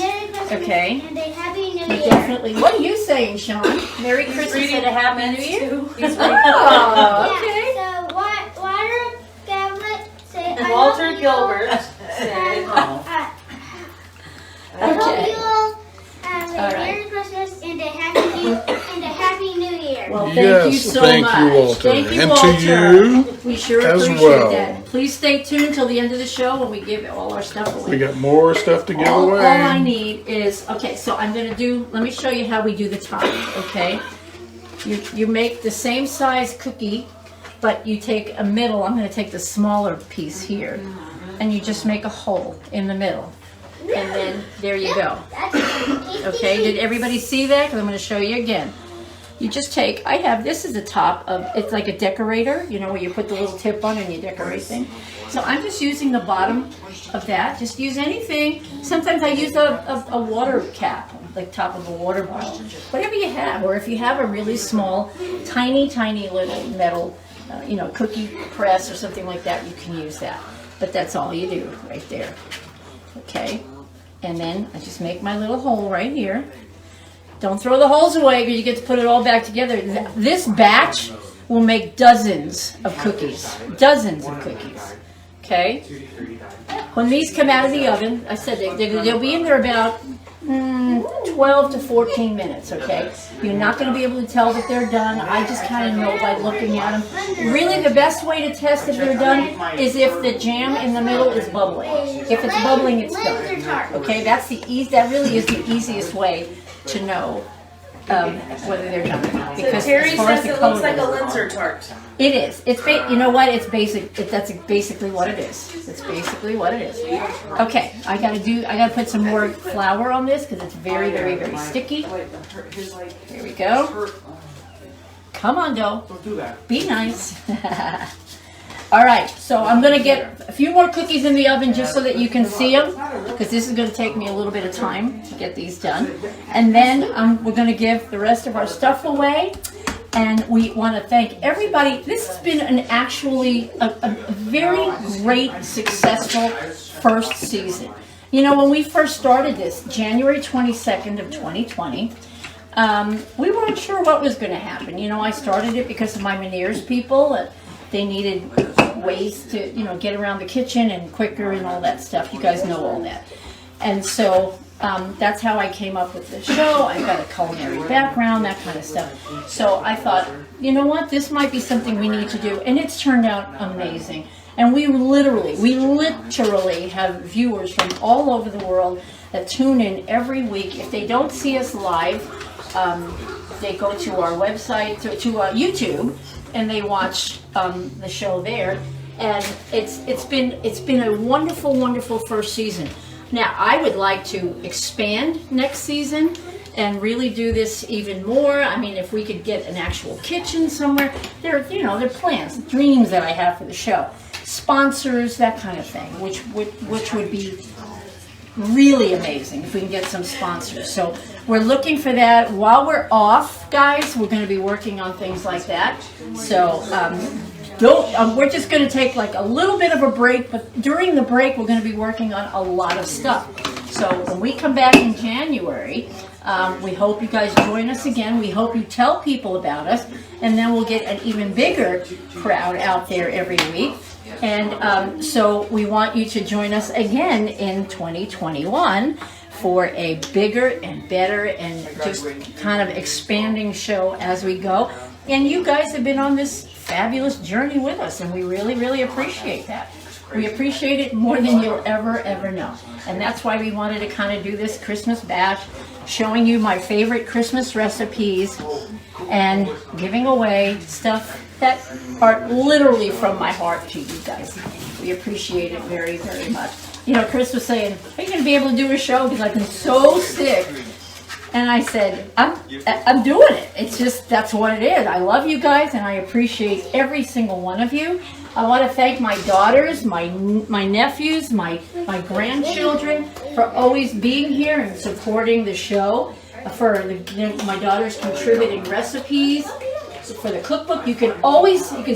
Okay? And a happy new You year. definitely. What are you saying, Sean? Merry Christmas and a Happy New Year? Oh, okay. Yeah, so Walter Gavlet said, I Walter hope you all- Gilbert said, I hope Okay. you all have a All right. Merry Christmas and a Happy New Year. Well, thank Yes, you so thank much. you, Walter. Thank you, And Walter. to you We sure as appreciate well. that. Please stay tuned till the end of the show when we give all our stuff away. We got more stuff to give All I away. need is, okay, so I'm going to do, let me show you how we do the top, okay? You make the same size cookie, but you take a middle, I'm going to take the smaller piece here, and you just make a hole in the middle. And then, there you go. Okay, did everybody see that? Because I'm going to show you again. You just take, this is the top of, it's like a decorator, where you put the little tip on and you decorate things. So I'm just using the bottom of that. Just use anything. Sometimes I use a water cap, like top of a water bottle. Whatever you have, or if you have a really small, tiny little metal, cookie press or something like that, you can use that. But that's all you do right there. Okay, and then I just make my little hole right here. Don't throw the holes away because you get to put it all back together. This batch will make dozens of cookies. Dozens of cookies. Okay? When these come out of the oven, I said they'll be in there about 12 to 14 minutes, okay? You're not going to be able to tell that they're done. I just kind of know by looking at them. Really, the best way to test if they're done is if the jam in the middle is bubbling. If it's bubbling, it's done. Okay? That really is the easiest way to know whether they're done or not. Because Terry as far as says the it looks color like a goes- Linzer tart. It is. You know what? It's basic. That's basically what it is. It's basically what it is. Okay, I gotta put some more flour on this because it's very, very, very sticky. There we go. Come on, dough. don't do that. Be nice. All right, so I'm gonna get a few more cookies in the oven just so that you can see them, because this is gonna take me a little bit of time to get these done. And then we're gonna give the rest of our stuff away. And we want to thank everybody. This has been actually a very great, successful first season. When we first started this, January 22nd of 2020, we weren't sure what was going to happen. I started it because of my Meniere's people. They needed ways to, get around the kitchen and quicker and all that stuff. You guys know all that. And so That's how I came up with the show. I've got a culinary background, that kind of stuff. So I thought, you know what, this might be something we need to do. And it's turned out amazing. And we literally have viewers from all over the world that tune in every week. If they don't see us live, they go to our website, to YouTube, and they watch the show there. And it's been a wonderful first season. Now I would like to expand next season and really do this even more. I mean, if we could get an actual kitchen somewhere, there are plans, dreams that I have for the show, sponsors, that kind of thing, which would be really amazing if we can get some sponsors. So we're looking for that. While we're off, guys, we're going to be working on things like that. So we're just going to take like a little bit of a break, but during the break we're going to be working on a lot of stuff. So when we come back in January, we hope you guys join us again. We hope you tell people about us, and then we'll get an even bigger crowd out there every week. And so we want you to join us again in 2021 for a bigger and better and just kind of expanding show as we go. And you guys have been on this fabulous journey with us, and we really appreciate that. We appreciate it more than you'll ever know. And that's why we wanted to kind of do this Christmas bash, showing you my favorite Christmas recipes and giving away stuff that are literally from my heart to you guys. We appreciate it very much. You know, Chris was saying, are you going to be able to do a show? Because I've been so sick. And I said, I'm doing it. It's just, that's what it is. I love you guys, and I appreciate every single one of you. I want to thank my daughters, my nephews, my grandchildren for always being here and supporting the show. For my daughters contributing recipes. For the cookbook, you can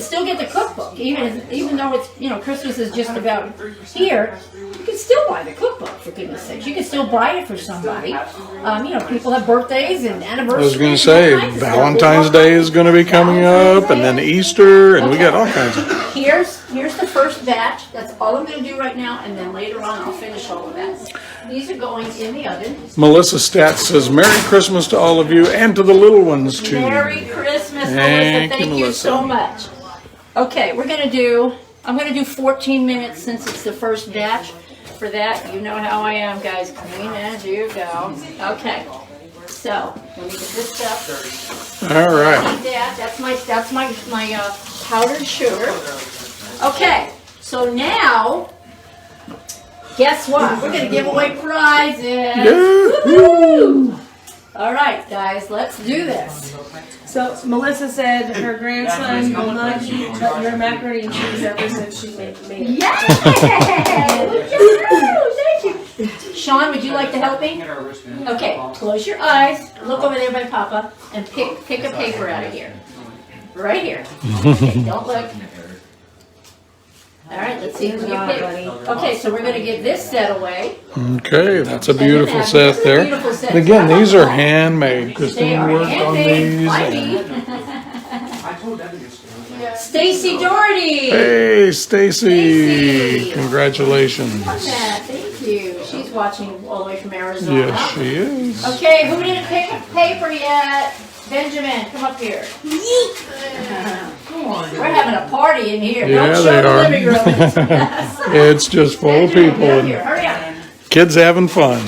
still get the cookbook, even though it's, Christmas is just about here. You can still buy the cookbook, for goodness sakes. You can still buy it for somebody. People have birthdays and anniversaries. I was going to say, Valentine's Day is going to be coming up, and then Easter, and we got all kinds of... Here's the first batch. That's all I'm going to do right now, and then later on I'll finish all of that. These are going in the oven. Melissa Stats says, Merry Christmas to all of you, and to the little ones, too. Merry Christmas, Melissa. Thank you so much. Okay, I'm going to do 14 minutes since it's the first batch. For that, you know how I am, guys. Clean as you go. Okay, so let me get this stuff. All right. That's my powdered sugar. Okay, so now, guess what? We're going to give away prizes. Woo-hoo! All right, guys, let's do this. So Melissa said her grandson will not eat your macaroni and cheese ever since she made it. Yay! Thank you. Sean, would you like to help me? Okay, close your eyes. Look over there by Papa and pick a paper out of here. Right here. Okay, don't look. All right, let's see who you pick. Okay, so we're going to give this set away. Okay, that's a beautiful set there. And again, these are handmade. Christine worked on these. Stacy Doherty. Hey, Stacy. Congratulations. Thank you. She's watching all the way from Arizona. Yes, she is. Okay, who didn't pick a paper yet? Benjamin, come up here. We're having a party in here. Yeah, Don't they show the are. living room. It's a mess. It's just full of people Get up and here. Hurry up. kids having fun.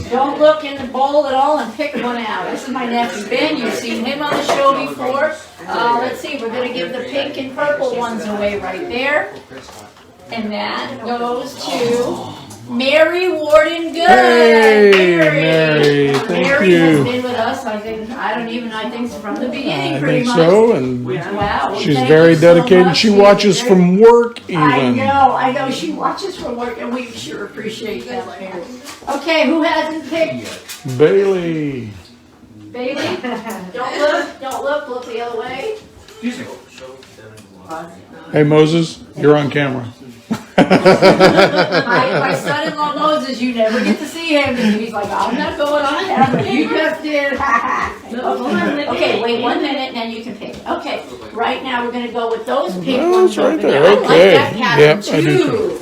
Don't look in the bowl at all and pick one out. This is my nephew Ben. You've seen him on the show before. Let's see. We're going to give the pink and purple ones away right there. And that goes to Mary Warden Good. Hey, Mary, thank Mary you. has been with us, I think from the beginning, I pretty think much. so, and Wow. she's Thank very you so dedicated. much. She watches She's from work I even. know. She watches from work, and we sure appreciate that, Mary. Okay, who hasn't picked? Bailey. Bailey? Don't look the other way. Hey, Moses, you're on camera. My son-in-law Moses, you never get to see him, and he's like, I'm not going on camera. You just did. Okay, wait 1 minute, and then you can pick. Okay, right now we're going to go with those pink Oh, ones it's right over there. there. I like Okay. that pattern Yep, I do too.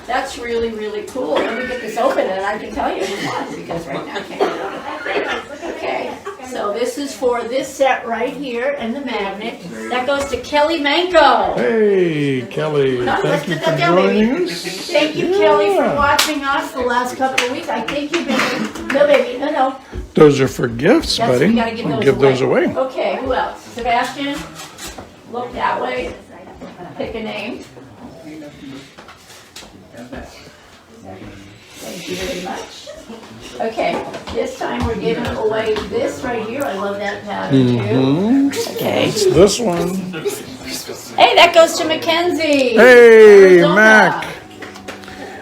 That's really, really cool. Let me get this open and I can tell you who won because right now I can't get it open. Okay, so this is for this set right here and the magnet. That goes to Kelly Manco. Hey, Kelly, thank you for joining us. Thank you, Kelly, for watching us the last couple of weeks. I think you've been, no baby, no. Those are for gifts, That's, buddy. we gotta give We'll those give away. those away. Okay, who else? Sebastian, look that way. Pick a name. Thank you very much. Okay, this time we're giving away this right here. I love that pattern too. Okay. It's this one. Hey, that goes to Mackenzie. Hey, Arizona. Mac.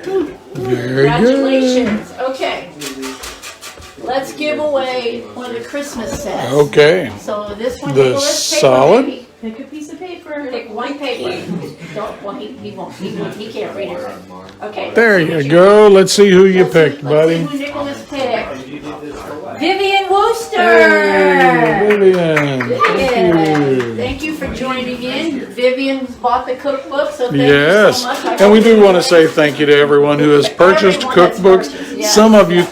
Very good. Congratulations. Okay. Let's give away one of the Christmas sets. Okay. So this one, The Nicholas, pick solid? one, baby. Pick a piece of paper. Pick one paper. Don't, well, he won't. He can't read it. Okay. There you go. Let's see who you picked, Let's buddy. see who Nicholas picked. Vivian Wooster. Hey, Vivian. Vivian. Thank you for joining in. Vivian bought the cookbook, so thank you Yes. so much. And we do want to say thank you to everyone who has purchased Everyone that's cookbooks. purchased, yeah. Some of you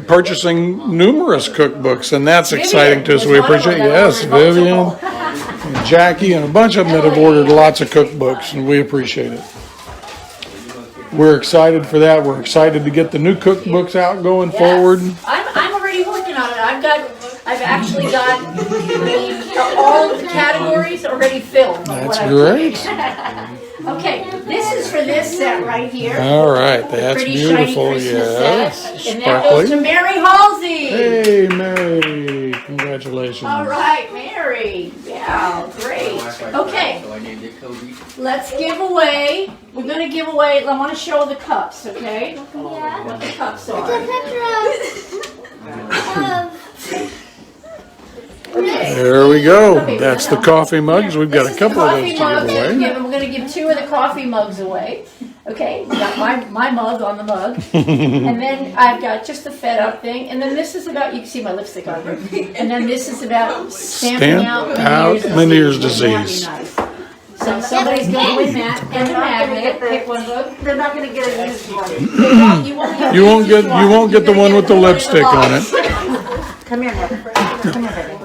purchasing numerous cookbooks, and that's exciting to us. We appreciate it. Yes, Vivian, and Jackie, and a bunch of them that have ordered lots of cookbooks, and we appreciate it. We're excited for that. We're excited to get the new cookbooks out going forward. I'm already working on it. I've actually got all the categories already filled. That's great. Okay, this is for this set right here. All right, that's Pretty beautiful. shiny Christmas Yes, set. And that goes to sparkly. Mary Halsey. Hey, Mary, congratulations. All right, Mary. Yeah, great. Okay, let's give away. We're going to give away. I want to show the cups, okay? Yeah. What the cups It's a are. picture of Okay. There we go. That's the coffee mugs. We've got a couple of those to give away. We're going to give 2 of the coffee mugs away. Okay, we got my mug on the mug. And then I've got just the Fed Up thing. And then this is about, you can see my lipstick on here. And then this is about stamping out Meniere's disease. disease. Nice. So somebody's going to win that. And the magnet, pick one book. They're not gonna get a used one. You won't get the one with the lipstick on it. Come here, Mother. Come here, baby.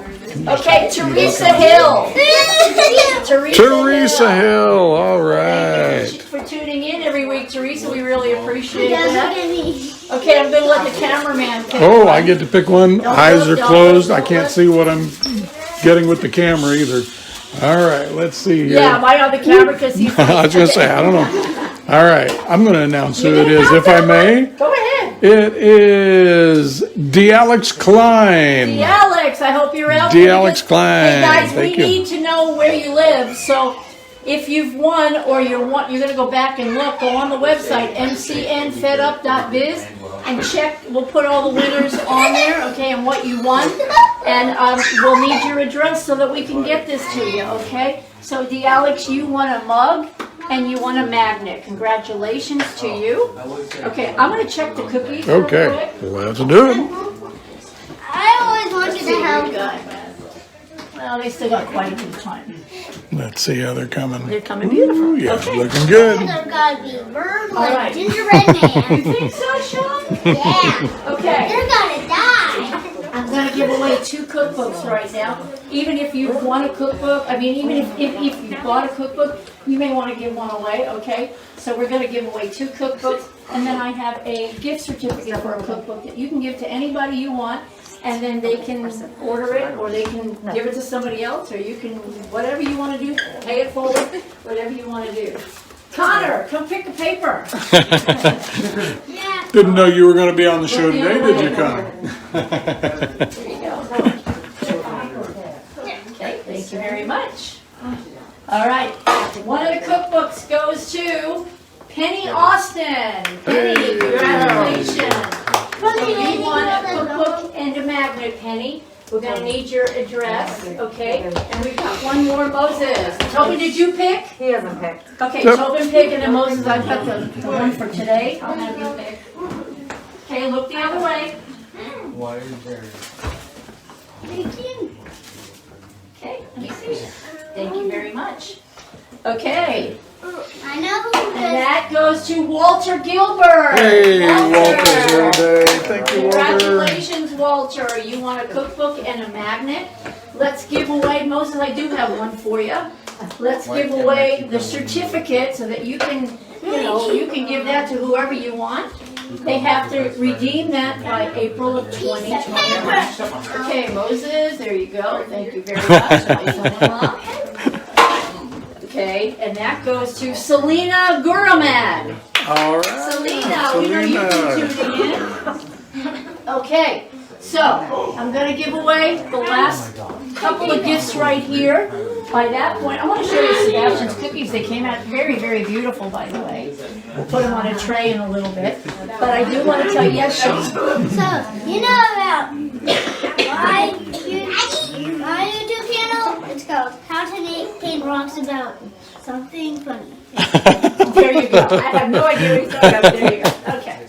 Okay, Teresa Hill. Teresa Hill, all right. Thank you for tuning in every week, Teresa. We really appreciate Doesn't that. get me. Okay, I'm going to let the cameraman pick Oh, one. I get to pick one. Eyes are closed. I can't see what I'm getting with the camera either. All right, let's see here. Yeah, mine on the camera because he's. I was going to say, I don't know. All right, I'm going to announce who it is, if I may. Go ahead. It is DeAlex Klein. Alex, I hope you're out. D. there Alex because- Klein. Hey guys, Thank we you. need to know where you live. So if you've won or you're going to go back and look, go on the website, mcnfedup.biz, and check. We'll put all the winners on there, okay, and what you won. And we'll need your address so that we can get this to you, okay? So, Alex, you won a mug and you won a magnet. Congratulations to you. Okay, I'm going to check the cookies. real Okay, quick. let's do it. I always wanted See to what we help. got. Well, they still got quite a bit of time. Let's see how they're coming. They're coming beautiful. Yeah, Okay. looking good. They're gonna be burned All like right. gingerbread man. Think so, Sean? Yeah. Okay. They're gonna die. I'm going to give away 2 cookbooks right now. Even if you've won a cookbook, I mean, even if you bought a cookbook, you may want to give one away, okay? So we're going to give away 2 cookbooks, and then I have a gift certificate for a cookbook that you can give to anybody you want, and then they can order it, or they can give it to somebody else, or you can, whatever you want to do, pay it forward, whatever you want to do. Connor, come pick a paper. Yeah. Didn't know you were going to be on the show today, did you, Connor? There you go. Okay, thank you very much. All right, one of the cookbooks goes to Penny Austin. Penny, congratulations. So you won a cookbook and a magnet, Penny. We're gonna need your address, okay? And we've got one more, Moses. Toby, did you pick? He hasn't picked. Okay, Yep. Tobin pick, and then Moses, I've got the one for today. I'll have you pick. Okay, look the other way. Thank you. Okay, let me see. Thank you very much. Okay, I know who And this that goes to Walter Gilbert. Hey, Walter's here today. Thank you, Walter. Congratulations, Walter. You want a cookbook and a magnet? Let's give away, Moses, I do have one for you. Let's give away the certificate so that you can, you can give that to whoever you want. They have to redeem that by April of 2021. Okay, Moses, there you go. Thank you very much. My son-in-law. Okay, and that goes to Selena Gurumad. All right. Selena, we know you've been tuning in. Okay, so I'm going to give away the last couple of gifts right here. By that point, I want to show you Sebastian's cookies. They came out very, very beautiful, by the way. We'll put them on a tray in a little bit. But I do want to tell you, yes, Sean. So, you know about my YouTube channel? It's called How to Make Paint Rocks About Something Funny. There you go. I have no idea what he's talking about. There you go. Okay.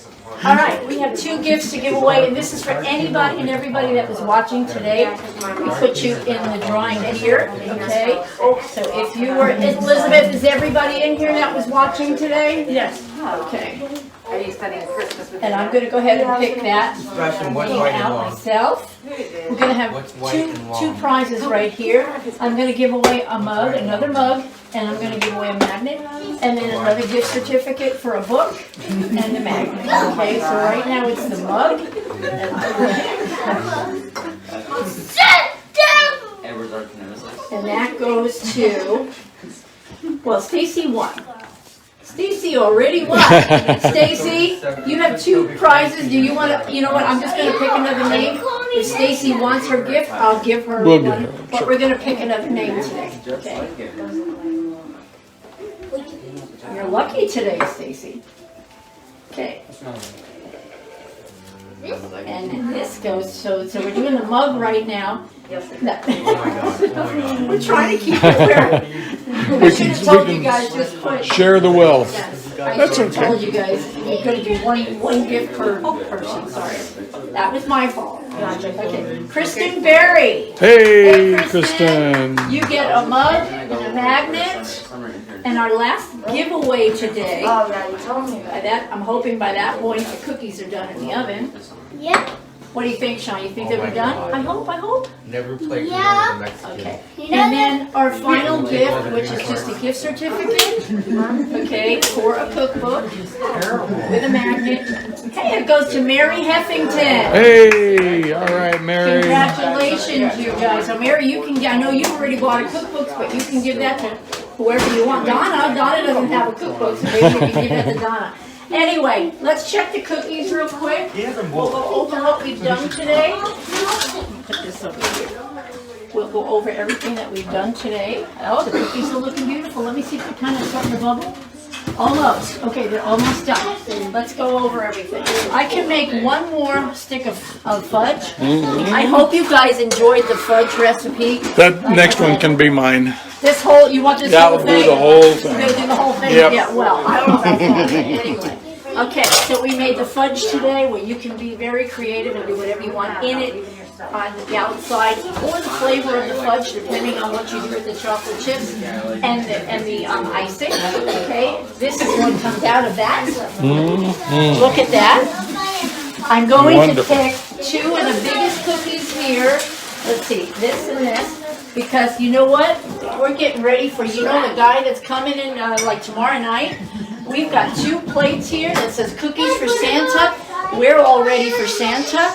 All right, we have 2 gifts to give away, and this is for anybody and everybody that was watching today. We put you in the drawing here, okay? So if you were, Elizabeth, is everybody in here that was watching today? Yes. Okay. Are you spending Christmas with And I'm going to go ahead and pick that out myself. We're going to have two prizes right here. I'm going to give away a mug, another mug, and I'm going to give away a magnet, and then another gift certificate for a book and the magnet. Okay, so right now it's the mug. And that goes to, well, Stacy won. Stacy already won. Stacy, you have 2 prizes. Do you want to, you know what, I'm just going to pick another name. If Stacy wants her gift, I'll give her We'll one. give her, But sure. we're going to pick another name today, okay? You're lucky today, Stacy. Okay. And this goes, so we're doing the mug right now. We're trying to keep it where, I should have told you guys just put. Share the wealth. Yes, I That's should have okay. told you guys, you're gonna do one gift per person, sorry. That was my fault. Okay, Kristen Berry. Hey, Kristen. Kristen. You get a mug and a magnet. And our last giveaway today, Oh, yeah, you told me by that, I'm hoping by that point the cookies are done in the oven. Yep. What do you think, Sean? You think they were done? I hope. Never played Yeah. Mexican. Okay. You know And then our final gift, which is just a gift certificate, okay, for a cookbook with a magnet. Hey, it goes to Mary Heffington. Hey, all right, Mary. Congratulations, you guys. So Mary, you can, I know you already bought a cookbook, but you can give that to whoever you want. Donna doesn't have a cookbook, so maybe you can give that to Donna. Anyway, let's check the cookies real quick. We'll go over what we've done today. Put this over here. We'll go over everything that we've done today. Oh, the cookies are looking beautiful. Let me see if they're kind of starting to bubble. Almost. Okay, they're almost done. Let's go over everything. I can make one more stick of fudge. I hope you guys enjoyed the fudge recipe. That next one can be mine. This whole, you want this Yeah, whole we'll thing? do the whole You're thing. gonna do the whole thing? Yep. Yeah, well, I don't know about that, but anyway. Okay, so we made the fudge today where you can be very creative and do whatever you want in it on the outside or the flavor of the fudge depending on what you do with the chocolate chips and the icing. Okay, this is what comes out of that. Look at that. I'm going Wonderful. to pick 2 of the biggest cookies here. Let's see, this and this. Because you know what? We're getting ready for, the guy that's coming in like tomorrow night. We've got 2 plates here that says cookies for Santa. We're all ready for Santa.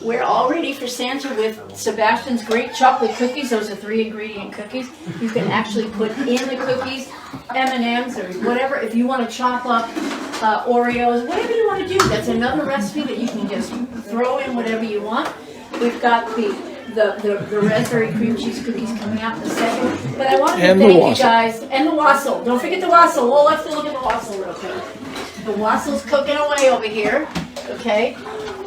We're all ready for Santa with Sebastian's great chocolate cookies. Those are 3-ingredient cookies. You can actually put in the cookies M&Ms or whatever. If you want to chop up Oreos, whatever you want to do. That's another recipe that you can just throw in whatever you want. We've got the raspberry cream cheese cookies coming out in a second. But I wanted to And the thank you wassail. guys. And the wassail. Don't forget the wassail. We'll have to look at the wassail real quick. The wassau's cooking away over here. Okay?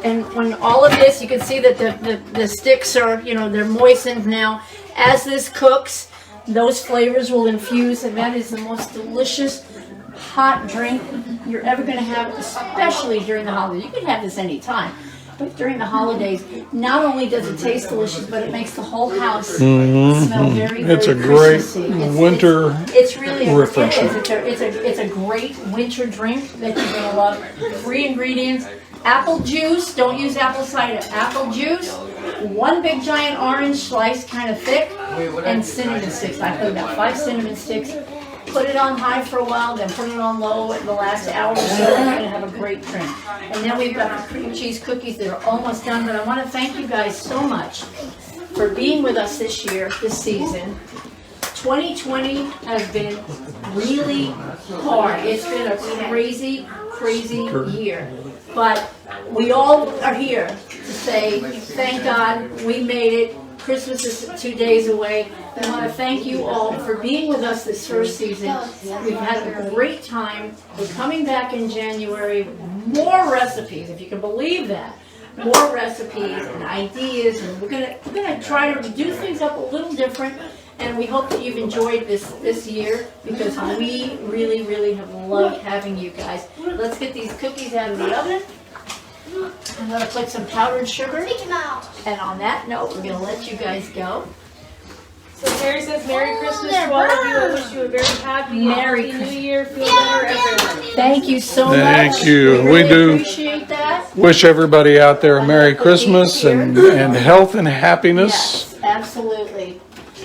And when all of this, you can see that the sticks are, they're moistened now. As this cooks, those flavors will infuse, and that is the most delicious hot drink you're ever going to have, especially during the holidays. You can have this anytime. But during the holidays, not only does it taste delicious, but it makes the whole house smell very, very It's a great Christmassy. winter It's really refreshment. It's a great winter drink that you're gonna love. 3 ingredients: apple juice. Don't use apple cider. Apple juice. 1 big giant orange sliced kind of thick, and cinnamon sticks. I put about 5 cinnamon sticks. Put it on high for a while, then put it on low at the last hour or so. You're gonna have a great drink. And then we've got the cream cheese cookies that are almost done. But I want to thank you guys so much for being with us this year, this season. 2020 has been really hard. It's been a crazy, crazy year. But we all are here to say, thank God we made it. Christmas is 2 days away. I want to thank you all for being with us this first season. We've had a great time. We're coming back in January with more recipes, if you can believe that. More recipes and ideas, and we're gonna try to do things up a little different. And we hope that you've enjoyed this year, because we really, really have loved having you guys. Let's get these cookies out of the oven. I'm going to put some powdered sugar. And on that note, we're going to let you guys go. So Mary says Merry Christmas to all of you. I wish you a very happy Merry New Year. Feel better, everyone. Thank you so much. Thank you. We really do appreciate that. wish everybody out there a Merry Christmas and health and happiness. Yes, absolutely.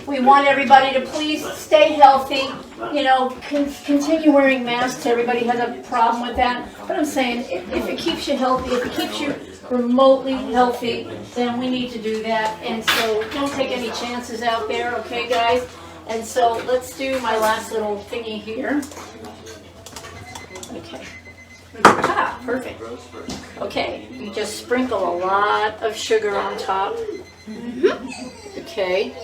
We want everybody to please stay healthy. You know, continue wearing masks. Everybody has a problem with that. But I'm saying, if it keeps you healthy, if it keeps you remotely healthy, then we need to do that. And so don't take any chances out there, okay, guys? And so let's do my last little thingy here. Okay. Ah, perfect. Okay, you just sprinkle a lot of sugar on top. Okay.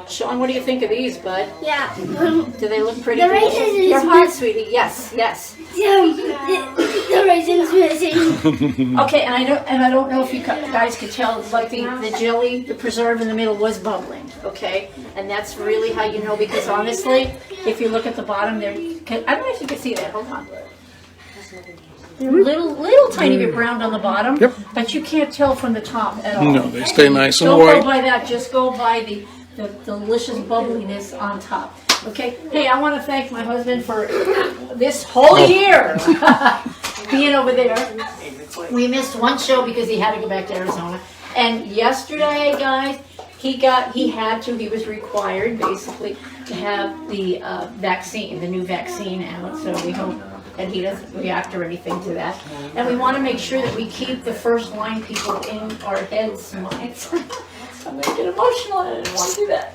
Sean, what do you think of these, bud? Yeah. Do they look pretty? The raisins is They're hot, sweetie. Yes, yes. The raisins missing. Okay, and I don't know if you guys could tell, like the jelly, the preserve in the middle was bubbling. Okay, and that's really how you know, because honestly, if you look at the bottom there, I don't know if you can see that. Hold on. They're little tiny bit browned on the bottom, Yep. but you can't tell from the top at all. No, they stay nice and Don't white. go by that. Just go by the delicious bubbliness on top. Okay. Hey, I want to thank my husband for this whole year being over there. We missed one show because he had to go back to Arizona. And yesterday, guys, he was required basically to have the vaccine, the new vaccine out. So we hope that he doesn't react or anything to that. And we want to make sure that we keep the first line people in our heads and minds. I'm going to get emotional and I didn't want to do that.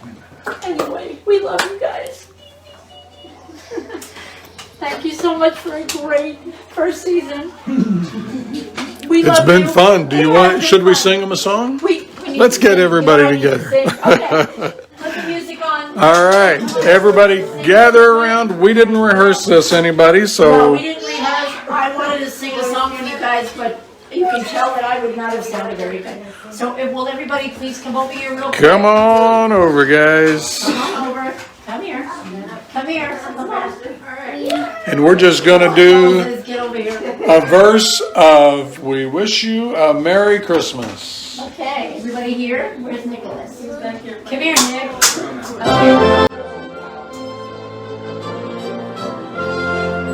Anyway, we love you guys. Thank you so much for a great first season. It's been fun. Should we sing them a song? Let's get everybody together. Okay, put the music on. All right, everybody gather around. We didn't rehearse this, anybody, No, so we didn't rehearse. I wanted to sing a song for you guys, but you can tell that I would not have sounded very good. So will everybody please come over here real quick? come on over, guys. Come on over. Come here. Come here. Come on. And we're just going to do Get over here. a verse of We Wish You a Merry Christmas. Okay, everybody here? Where's Nicholas? He's back here. Come here, Nick. Okay.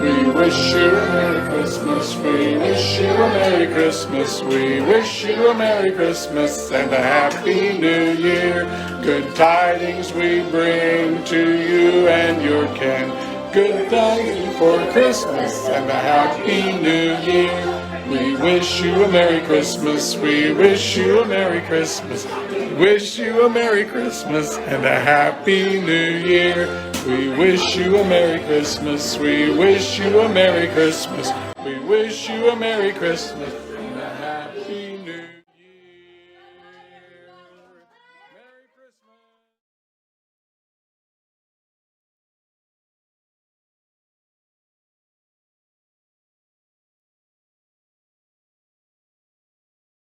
We wish you a Merry Christmas, we wish you a Merry Christmas, we wish you a Merry Christmas and a Happy New Year. Good tidings we bring to you and your kin. Good tidings for Christmas and a Happy New Year. We wish you a Merry Christmas, we wish you a Merry Christmas, we wish you a Merry Christmas and a Happy New Year. We wish you a Merry Christmas, we wish you a Merry Christmas, we wish you a Merry Christmas.